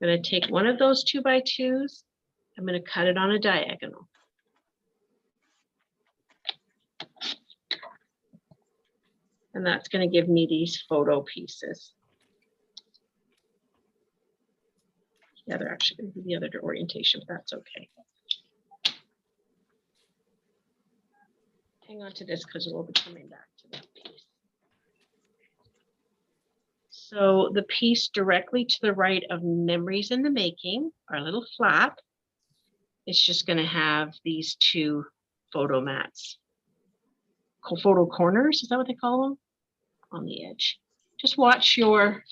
I'm going to take one of those 2x2s. I'm going to cut it on a diagonal. And that's going to give me these photo pieces. Yeah, they're actually going to be the other orientation, but that's okay. Hang on to this because we'll be coming back to that piece. So the piece directly to the right of memories in the making, our little flap, it's just going to have these 2 photo mats. Photo corners, is that what they call them? On the edge. Just watch your,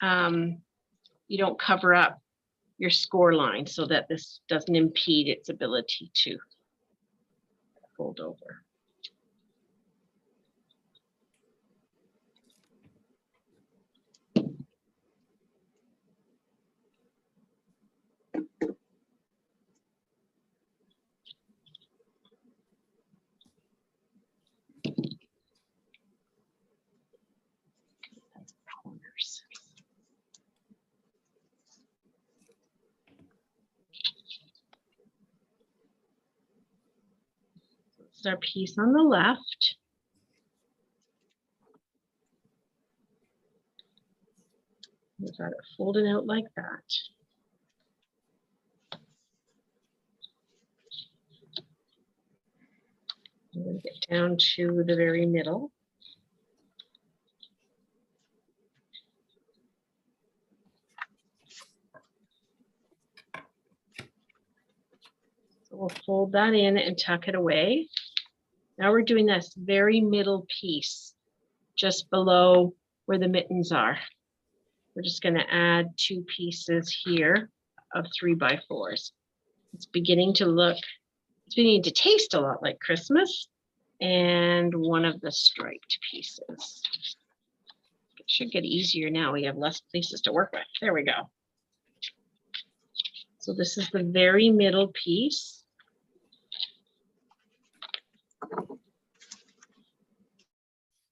you don't cover up your score line so that this doesn't impede its ability to fold over. Corners. This is our piece on the left. We've got it folded out like that. I'm going to get down to the very middle. So we'll fold that in and tuck it away. Now we're doing this very middle piece, just below where the mittens are. We're just going to add 2 pieces here of 3x4s. It's beginning to look, it's beginning to taste a lot like Christmas. And one of the striped pieces. It should get easier now. We have less places to work with. There we go. So this is the very middle piece.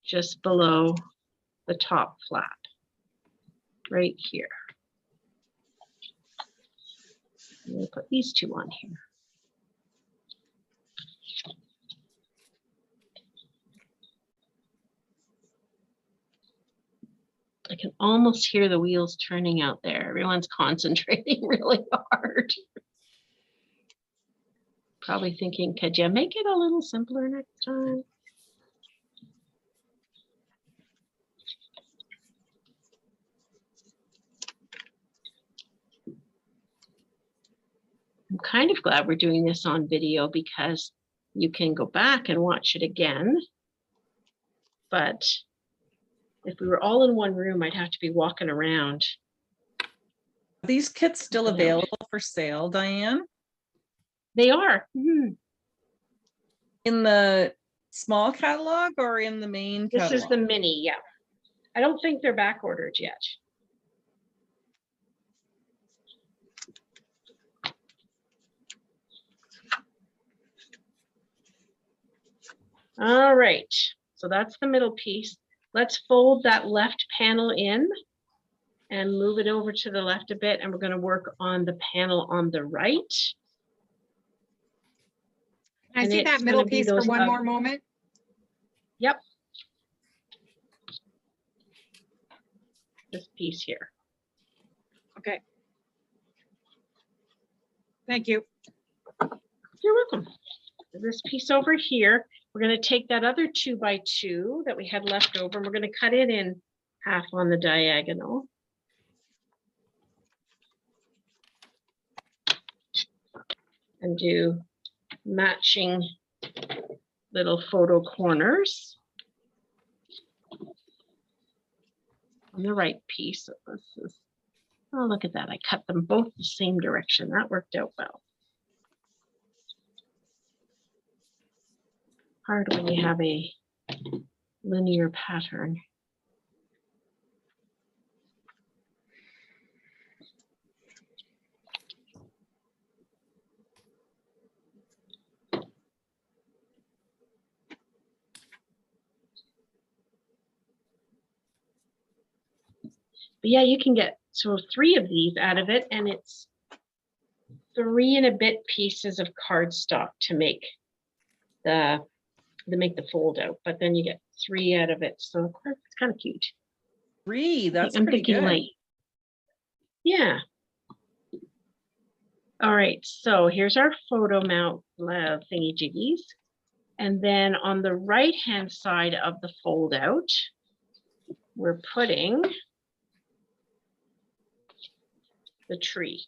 Just below the top flap, right here. I'm going to put these 2 on here. I can almost hear the wheels turning out there. Everyone's concentrating really hard. Probably thinking, could you make it a little simpler next time? I'm kind of glad we're doing this on video because you can go back and watch it again. But if we were all in one room, I'd have to be walking around. Are these kits still available for sale, Diane? They are. Mm-hmm. In the small catalog or in the main catalog? This is the mini, yeah. I don't think they're back ordered yet. All right, so that's the middle piece. Let's fold that left panel in and move it over to the left a bit, and we're going to work on the panel on the right. I And see it's that middle gonna be piece for those one up- more moment. Yep. This piece here. Okay. Thank you. You're welcome. This piece over here, we're going to take that other 2x2 that we had left over, and we're going to cut it in half on the diagonal. And do matching little photo corners on the right piece. So this is, oh, look at that. I cut them both the same direction. That worked out well. Hard when you have a linear pattern. But yeah, you can get so 3 of these out of it, and it's 3 and a bit pieces of cardstock to make the fold out. But then you get 3 out of it, so it's kind of cute. 3, that's I'm pretty thinking good. like, yeah. All right, so here's our photo mount thingy jiggies. And then on the right hand side of the fold out, we're putting the tree.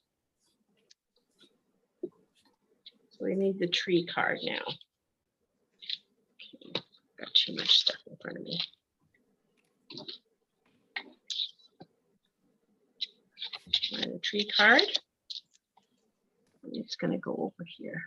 So we need the tree card now. Okay, got too much stuff in front of me. And the tree card. It's going to go over here.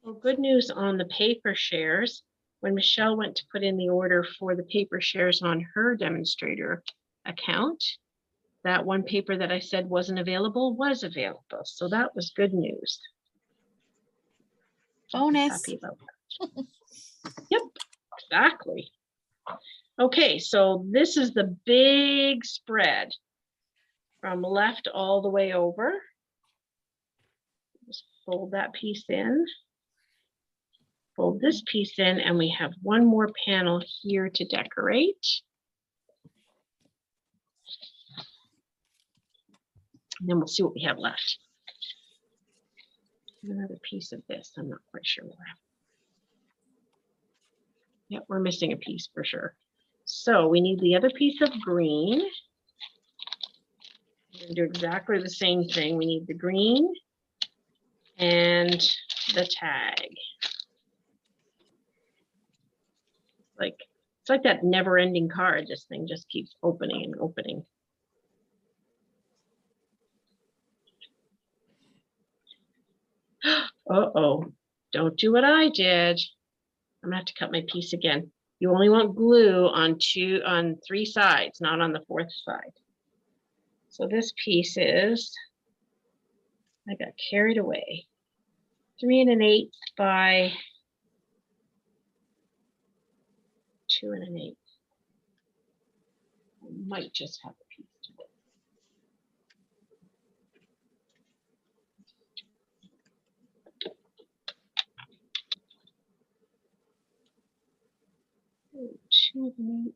Well, good news on the paper shares. When Michelle went to put in the order for the paper shares on her demonstrator account, that one paper that I said wasn't available was available. So that was good news. Bonus. Happy about that. Yep, exactly. Okay, so this is the big spread from left all the way over. Just fold that piece in. Fold this piece in, and we have one more panel here to decorate. And then we'll see what we have left. Another piece of this, I'm not quite sure where. Yep, we're missing a piece for sure. So we need the other piece of green. We're going to do exactly the same thing. We need the green and the tag. It's like that never-ending card. This thing just keeps opening and opening. Uh-oh, don't do what I did. I'm gonna have to cut my piece again. You only want glue on 3 sides, not on the 4th side. So this piece is, I got carried away. 3 1/8 by 2 1/8. I might just have a piece to it. Oh, 2 1/8.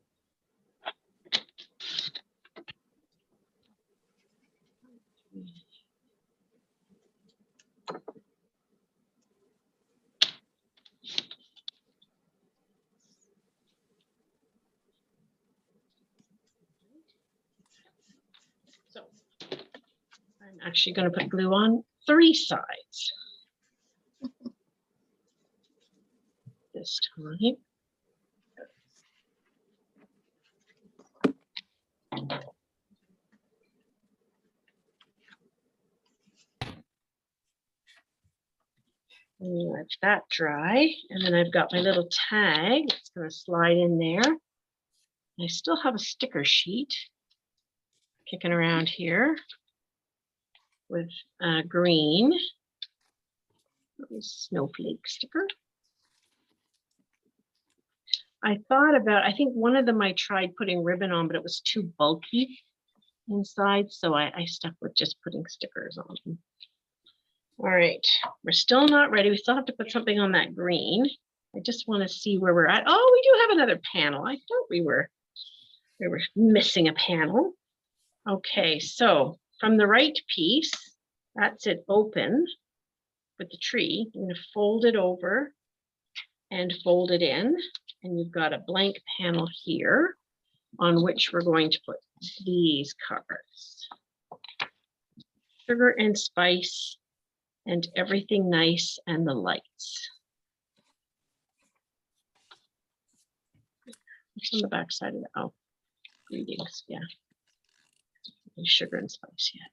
So I'm actually going to put glue on 3 sides this time. Let that dry, and then I've got my little tag. It's going to slide in there. I still have a sticker sheet kicking around here with green snowflake sticker. I think one of them I tried putting ribbon on, but it was too bulky inside, so I stuck with just putting stickers on them. All right, we're still not ready. We still have to put something on that green. I just want to see where we're at. Oh, we do have another panel. I thought we were missing a panel. Okay, so from the right piece, that's it open with the tree. I'm going to fold it over and fold it in, and you've got a blank panel here on which we're going to put these cards. Sugar and spice and everything nice and the lights. What's on the back side of that? Oh, greetings, yeah. Sugar and spice, yeah.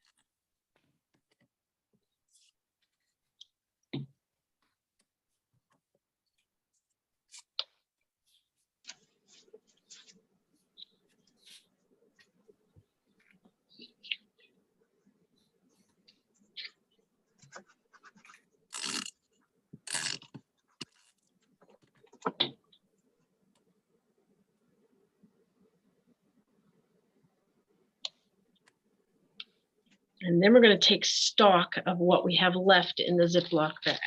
And then we're going to take stock of what we have left in the Ziploc bag.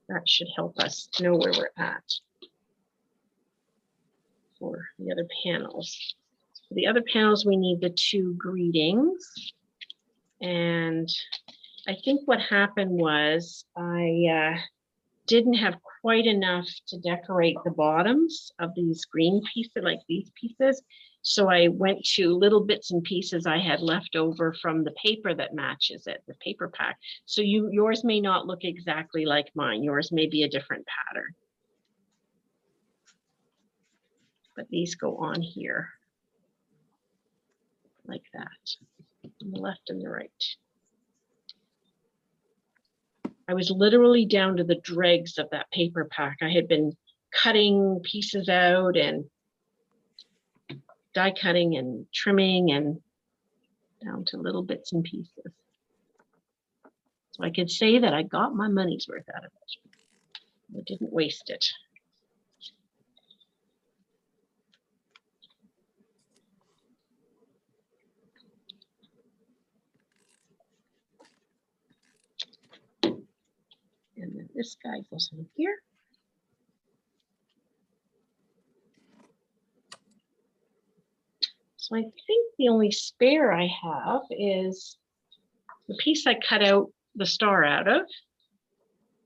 That should help us know where we're at for the other panels. For the other panels, we need the 2 greetings. And I think what happened was I didn't have quite enough to decorate the bottoms of these green pieces, like these pieces. So I went to little bits and pieces I had left over from the paper that matches it, the paper pack. So yours may not look exactly like mine. Yours may be a different pattern. But these go on here like that, on the left and the right. I was literally down to the dregs of that paper pack. I had been cutting pieces out and die cutting and trimming and down to little bits and pieces. So I could say that I got my money's worth out of it. I didn't waste it. And then this guy goes in here. So I think the only spare I have is the piece I cut out the star out of,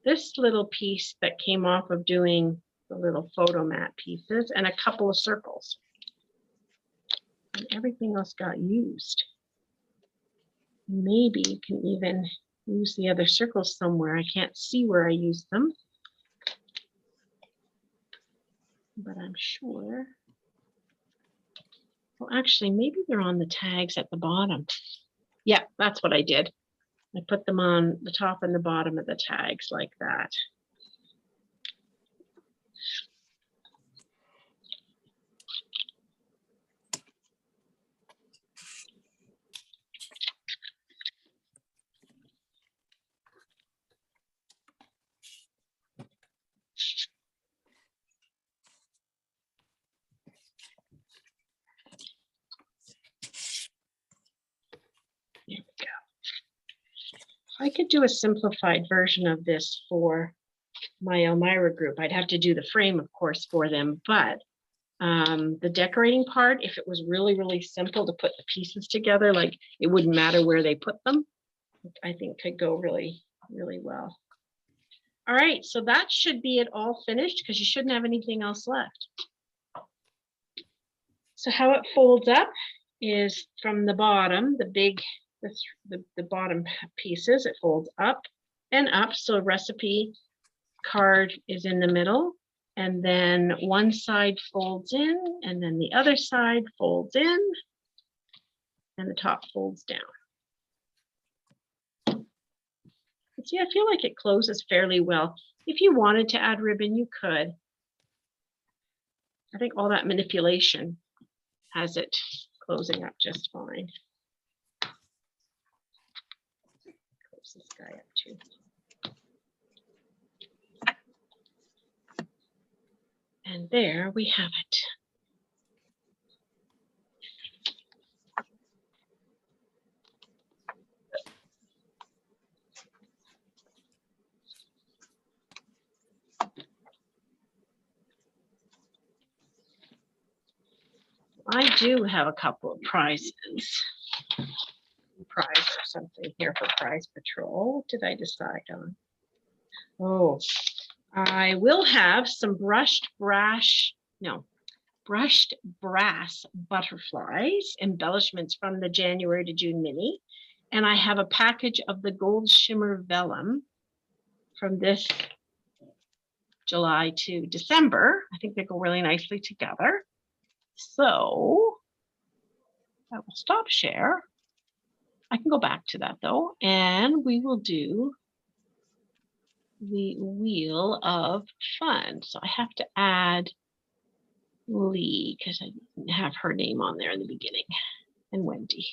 this little piece that came off of doing the little photo mat pieces, and a couple of circles. And everything else got used. Maybe you can even use the other circles somewhere. I can't see where I used them, but I'm sure. Well, actually, maybe they're on the tags at the bottom. Yeah, that's what I did. I put them on the top and the bottom of the tags like that. There we go. I could do a simplified version of this for my Elmira group. I'd have to do the frame, of course, for them, but the decorating part, if it was really, really simple to put the pieces together, like it wouldn't matter where they put them, I think could go really, really well. All right, so that should be it all finished because you shouldn't have anything else left. So how it folds up is from the bottom, the big, the bottom pieces, it folds up and up. So recipe card is in the middle, and then one side folds in, and then the other side folds in, and the top folds down. See, I feel like it closes fairly well. If you wanted to add ribbon, you could. I think all that manipulation has it closing up just fine. Close this guy up too. And there we have it. I do have a couple of prizes. Prize or something here for Prize Patrol. What did I decide on? Oh, I will have some brushed brass butterflies, embellishments from the January to June mini. And I have a package of the gold shimmer vellum from this July to December. I think they go really nicely together. So I will stop share. I can go back to that though, and we will do the Wheel of Fun. So I have to add Lee because I didn't have her name on there in the beginning, and Wendy.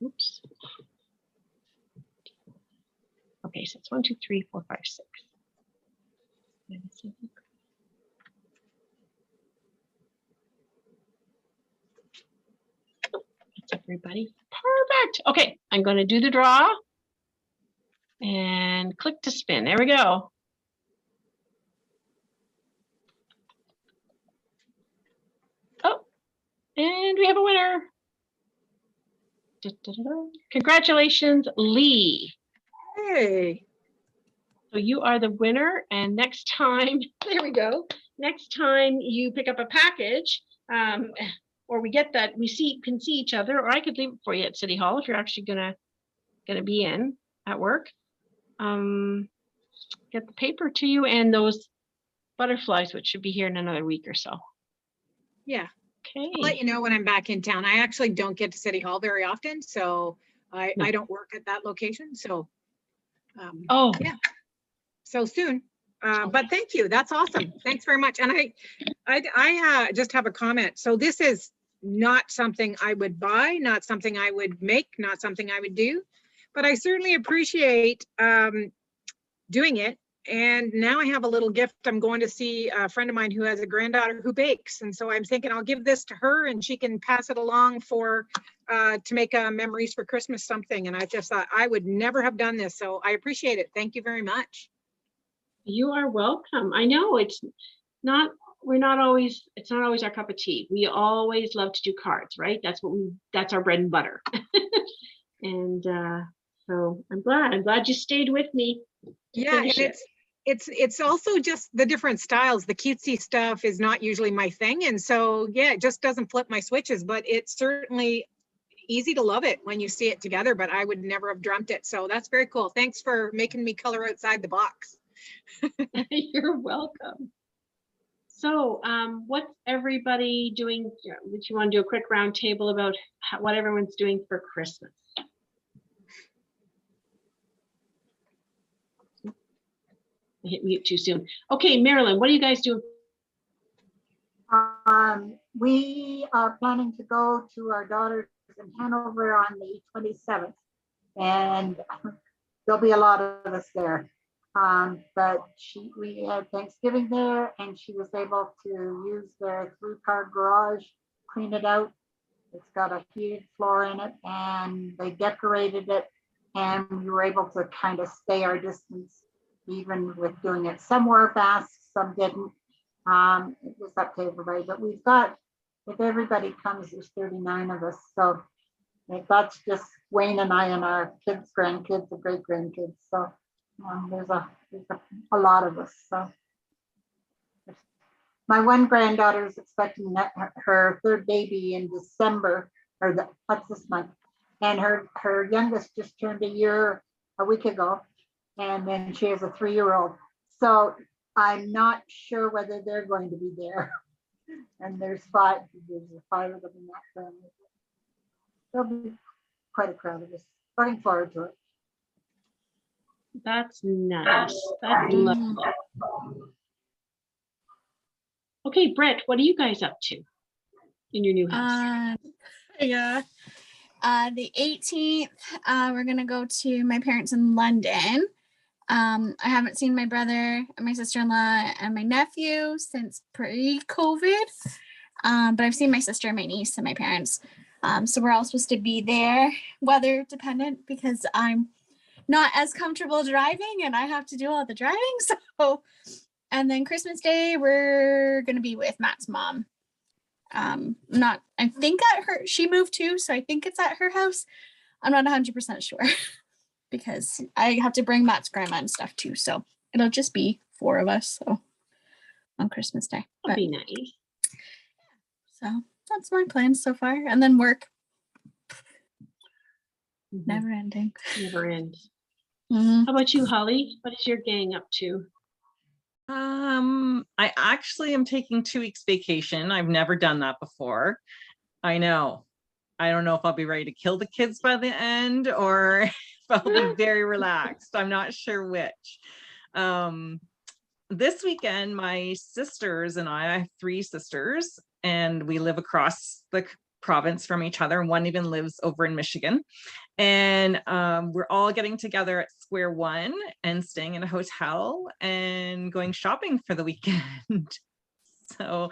Oops. Okay, so it's 1, 2, 3, 4, 5, 6. That's everybody. Perfect. Okay, I'm going to do the draw and click to spin. There we go. Oh, and we have a winner. Da, da, da, da. Congratulations, Lee. Hey, So you are the winner, and next time, there we go. Next time you pick up a package, or we get that, can see each other, or I could leave it for you at City Hall if you're actually gonna be in at work. Get the paper to you and those butterflies, which should be here in another week or so. Yeah. Okay. I'll let you know when I'm back in town. I actually don't get to City Hall very often, so I don't work at that location. So, Oh, yeah, so soon. But thank you. That's awesome. Thanks very much. And I just have a comment. So this is not something I would buy, not something I would make, not something I would do, but I certainly appreciate doing it. And now I have a little gift. I'm going to see a friend of mine who has a granddaughter who bakes. And so I'm thinking I'll give this to her and she can pass it along for to make memories for Christmas something. And I just thought I would never have done this. So I appreciate it. Thank you very much. you are welcome. I know it's not always our cup of tea. We always love to do cards, right? That's our bread and butter. And so I'm glad you stayed with me. Yeah, and it's also just the different styles. The cutesy stuff is not usually my thing. And so, yeah, it just doesn't flip my switches, but it's certainly easy to love it when you see it together, but I would never have dreamt it. So that's very cool. Thanks for making me color outside the box. You're welcome. So what's everybody doing? Would you want to do a quick round table about what everyone's doing for Christmas? I hit mute too soon. Okay, Marilyn, what are you guys doing? We are planning to go to our daughter's in Hanover on the 27th, and there'll be a lot of us there. But we had Thanksgiving there, and she was able to use their 3-car garage, clean it out. It's got a heated floor in it, and they decorated it, and we were able to kind of stay our distance, even with doing it. Some wore masks, some didn't. It was up to everybody, but we've got, if everybody comes, there's 39 of us. So that's just Wayne and I and our kids, grandkids, and great grandkids. So there's a lot of us. So my one granddaughter is expecting her third baby in December, or that's this month. And her youngest just turned a year a week ago. And then she has a 3-year-old. So I'm not sure whether they're going to be there. And there's 5 of them in that family. There'll be quite a crowd of us. Looking forward to it. That's nice. That's lovely. Okay, Brett, what are you guys up to in your new house? Yeah. The 18th, we're gonna go to my parents in London. I haven't seen my brother and my sister-in-law and my nephew since pre-COVID. But I've seen my sister and my niece and my parents. So we're all supposed to be there, weather dependent, because I'm not as comfortable driving and I have to do all the driving. So, and then Christmas Day, we're going to be with Matt's mom. I think she moved too. So I think it's at her house. I'm not 100% sure because I have to bring Matt's grandma and stuff too. So it'll just be 4 of us. So on Christmas Day. That'd be nice. So that's my plan so far. And then work. Mhm. Never ending. Never ends. Mhm. How about you, Holly? What is your gang up to? I actually am taking 2 weeks vacation. I've never done that before. I know. I don't know if I'll be ready to kill the kids by the end or if I'll be very relaxed. I'm not sure which. This weekend, my sisters and I have 3 sisters, and we live across the province from each other. One even lives over in Michigan. And we're all getting together at Square One and staying in a hotel and going shopping for the weekend. So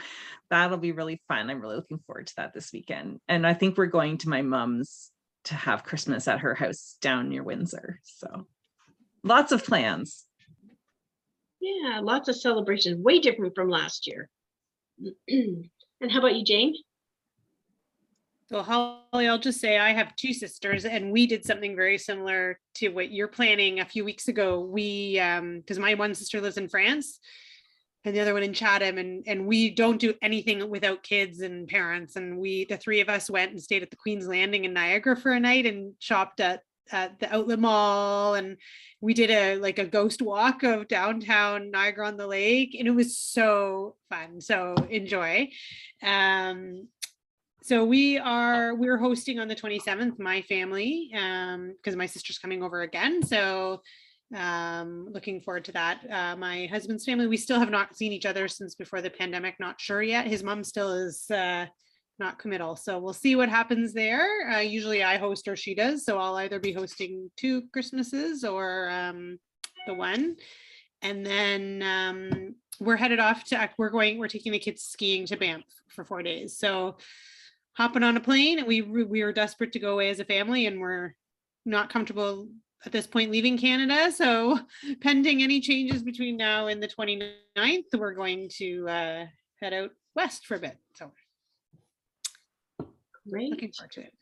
that'll be really fun. I'm really looking forward to that this weekend. And I think we're going to my mom's to have Christmas at her house down near Windsor. So lots of plans. Yeah, lots of celebrations, way different from last year. And how about you, Jane? So Holly, I'll just say I have two sisters and we did something very similar to what you're planning a few weeks ago. We, because my one sister lives in France and the other one in Chatham, and we don't do anything without kids and parents. And the three of us went and stayed at the Queen's Landing in Niagara for a night and shopped at the outlet mall, and we did a ghost walk of downtown Niagara on the Lake, and it was so fun. So enjoy. So we're hosting on the 27th, my family, because my sister's coming over again. So looking forward to that. My husband's family, we still have not seen each other since before the pandemic, not sure yet. His mom still is not committal. So we'll see what happens there. Usually I host or she does. So I'll either be hosting 2 Christmases or the one. And then we're headed off to, we're taking the kids skiing to Banff for 4 days. So hopping on a plane, and we are desperate to go away as a family, and we're not comfortable at this point leaving Canada. So pending any changes between now and the 29th, we're going to head out west for a bit. So Great. looking forward to it.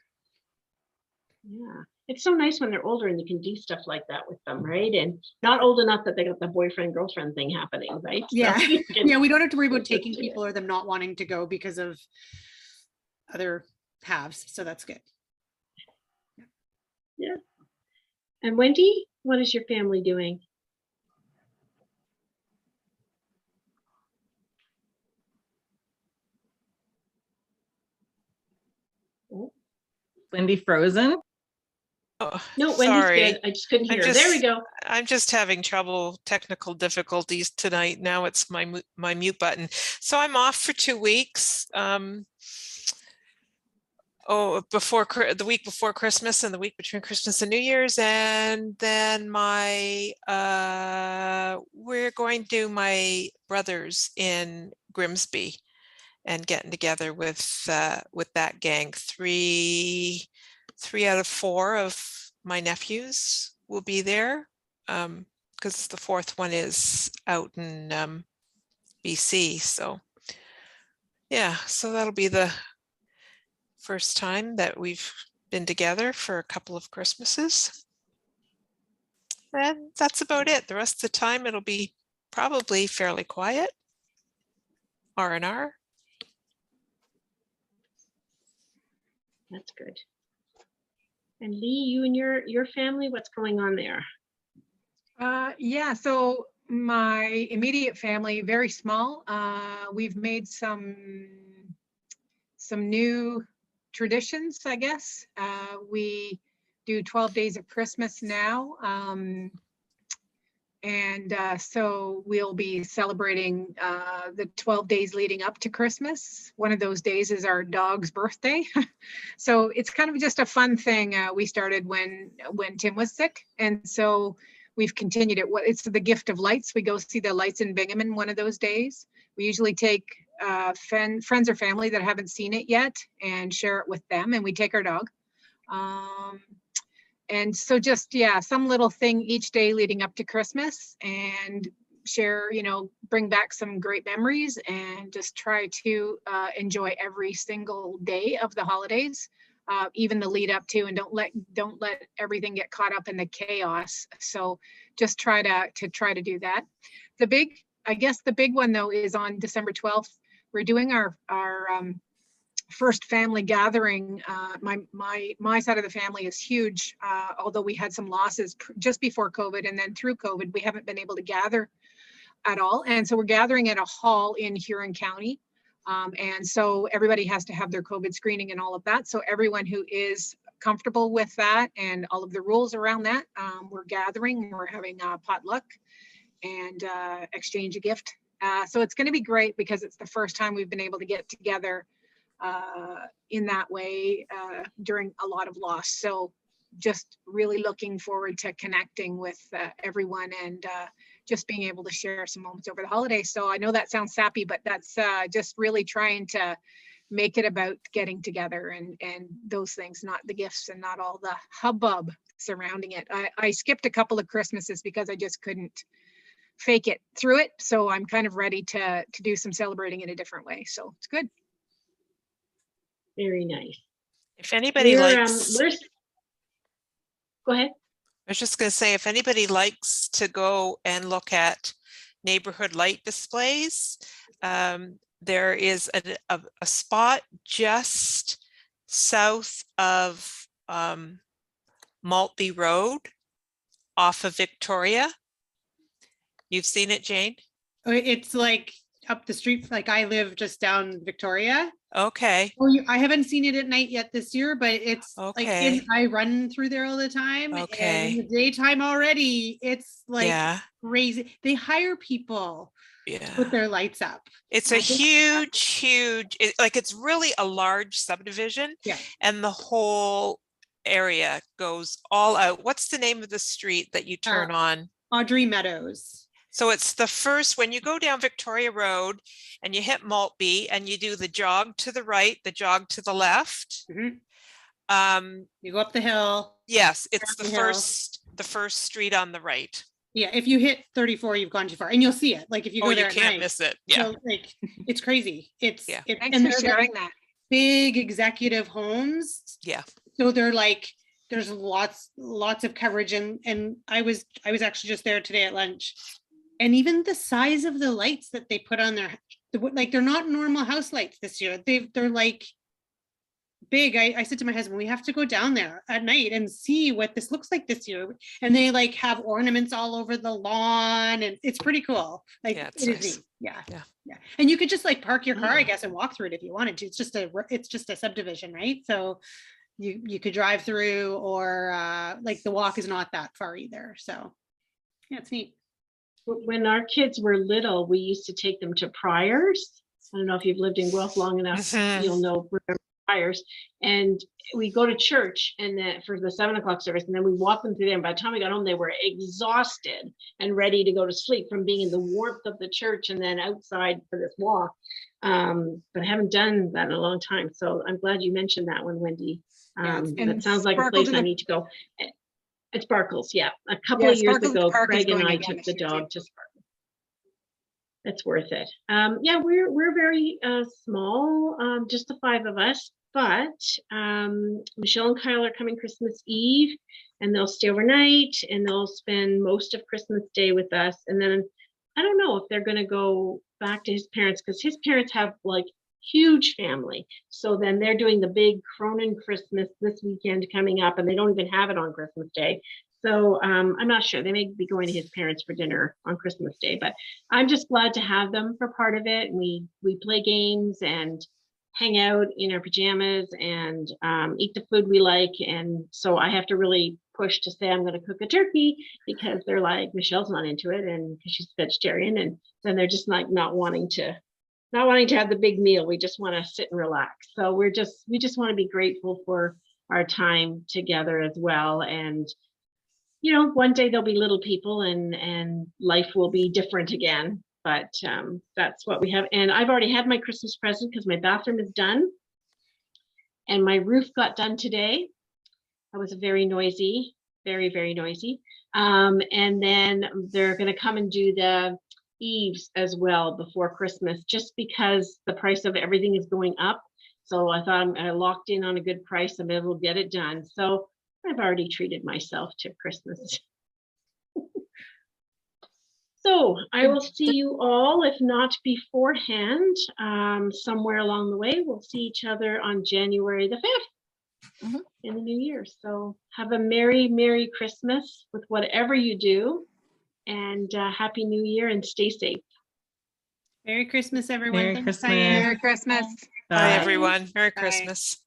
Yeah. It's so nice when they're older and you can do stuff like that with them, right? And not old enough that they got the boyfriend girlfriend thing happening, right? Yeah. So you can- Yeah, we don't have to worry about taking people or them not wanting to go because of other halves. So that's good. Yeah. And Wendy, what is your family doing? Lindy frozen. Oh, No, Wendy's sorry. good. I just couldn't hear her. There we go. I'm just having technical difficulties tonight. Now it's my mute button. So I'm off for 2 weeks. The week before Christmas and the week between Christmas and New Year's, and then we're going to do my brothers in Grimsby and getting together with that gang. Three out of 4 of my nephews will be there, because the 4th one is out in BC. So yeah, so that'll be the first time that we've been together for a couple of Christmases. And that's about it. The rest of the time it'll be probably fairly quiet. R&R. That's good. And Lee, you and your family, what's going on there? Yeah, so my immediate family, very small. We've made some new traditions, I guess. We do 12 days of Christmas now. So we'll be celebrating the 12 days leading up to Christmas. One of those days is our dog's birthday. So it's kind of just a fun thing. We started when Tim was sick. And so we've continued it. It's the gift of lights. We go see the lights in Binghamton one of those days. We usually take friends or family that haven't seen it yet and share it with them. And we take our dog. And so just, yeah, some little thing each day leading up to Christmas, and share, bring back some great memories, and just try to enjoy every single day of the holidays, even the lead up to, and don't let everything get caught up in the chaos. So just try to do that. I guess the big one though is on December 12th. We're doing our first family gathering. My side of the family is huge, although we had some losses just before COVID, and then through COVID, we haven't been able to gather at all. And so we're gathering at a hall in Huron County. And so everybody has to have their COVID screening and all of that. So everyone who is comfortable with that and all of the rules around that, we're gathering, we're having a potluck and exchange a gift. So it's going to be great because it's the first time we've been able to get together in that way during a lot of loss. So just really looking forward to connecting with everyone and just being able to share some moments over the holidays. So I know that sounds sappy, but that's just really trying to make it about getting together and those things, not the gifts and not all the hubbub surrounding it. I skipped a couple of Christmases because I just couldn't fake it through it. So I'm kind of ready to do some celebrating in a different way. So it's good. Very nice. If anybody likes, Go ahead. I was just going to say, if anybody likes to go and look at neighborhood light displays, there is a spot just south of Maltby Road off of Victoria. You've seen it, Jane? It's like up the street, like I live just down Victoria. Okay. Oh, I haven't seen it at night yet this year, but it's Okay. like I run through there all the time. And Okay. in the daytime already, it's like Yeah. crazy. They hire people to Yeah. put their lights up. It's a huge, it's really a large subdivision. Yeah. And the whole area goes all out. What's the name of the street that you turn on? Audrey Meadows. So it's the first, when you go down Victoria Road and you hit Maltby and you do the jog to the right, the jog to the left. Mm-hmm. You go up the hill. Yes, it's the hill. first street on the right. Yeah, if you hit 34, you've gone too far, and you'll see it. Like if you go there, you can't at night, miss it. Yeah, so, like it's crazy. It's yeah. Thanks for sharing that. Big executive homes. Yeah. So they're like, there's lots of coverage, and I was actually just there today at lunch, and even the size of the lights that they put on their, like they're not normal house lights this year. They're like big. I said to my husband, we have to go down there at night and see what this looks like this year. And they like have ornaments all over the lawn, and it's pretty cool. Like yeah, it is nice. neat. Yeah. Yeah. Yeah. And you could just like park your car, I guess, and walk through it if you wanted to. It's just a subdivision, right? So you could drive through, or like the walk is not that far either. So yeah, it's neat. When our kids were little, we used to take them to Pryor's. I don't know if you've lived in Guelph long enough, you'll know Pryor's. And we go to church and then for the 7 o'clock service, and then we walk them through there. And by the time we got home, they were exhausted and ready to go to sleep from being in the warmth of the church and then outside for this walk. But I haven't done that in a long time. So I'm glad you mentioned that one, Wendy. That sounds like a place I need to go. It's Sparkles, yeah. A couple of years ago, Craig and I took the dog to Sparkles. It's worth it. Yeah, we're very small, just the 5 of us. But Michelle and Kyle are coming Christmas Eve, and they'll stay overnight, and they'll spend most of Christmas Day with us. And then I don't know if they're going to go back to his parents, because his parents have like huge family. So then they're doing the big Cronin Christmas this weekend coming up, and they don't even have it on Christmas Day. So I'm not sure. They may be going to his parents for dinner on Christmas Day, but I'm just glad to have them for part of it. We play games and hang out in our pajamas and eat the food we like. And so I have to really push to say I'm going to cook a turkey, because they're like, Michelle's not into it, and because she's vegetarian, and then they're just like not wanting to have the big meal. We just want to sit and relax. So we just want to be grateful for our time together as well. And you know, one day there'll be little people and life will be different again. But that's what we have. And I've already had my Christmas present, because my bathroom is done and my roof got done today. That was very noisy, very, very noisy. And then they're going to come and do the eaves as well before Christmas, just because the price of everything is going up. So I thought I locked in on a good price and maybe we'll get it done. So I've already treated myself to Christmas. So I will see you all, if not beforehand, somewhere along the way. We'll see each other on January the 5th in the new year. So have a Merry, Merry Christmas with whatever you do, and Happy New Year, and stay safe. Merry Christmas, everyone. Merry Thanks, Christmas. Diane. Merry Christmas. Bye, everyone. Merry Christmas.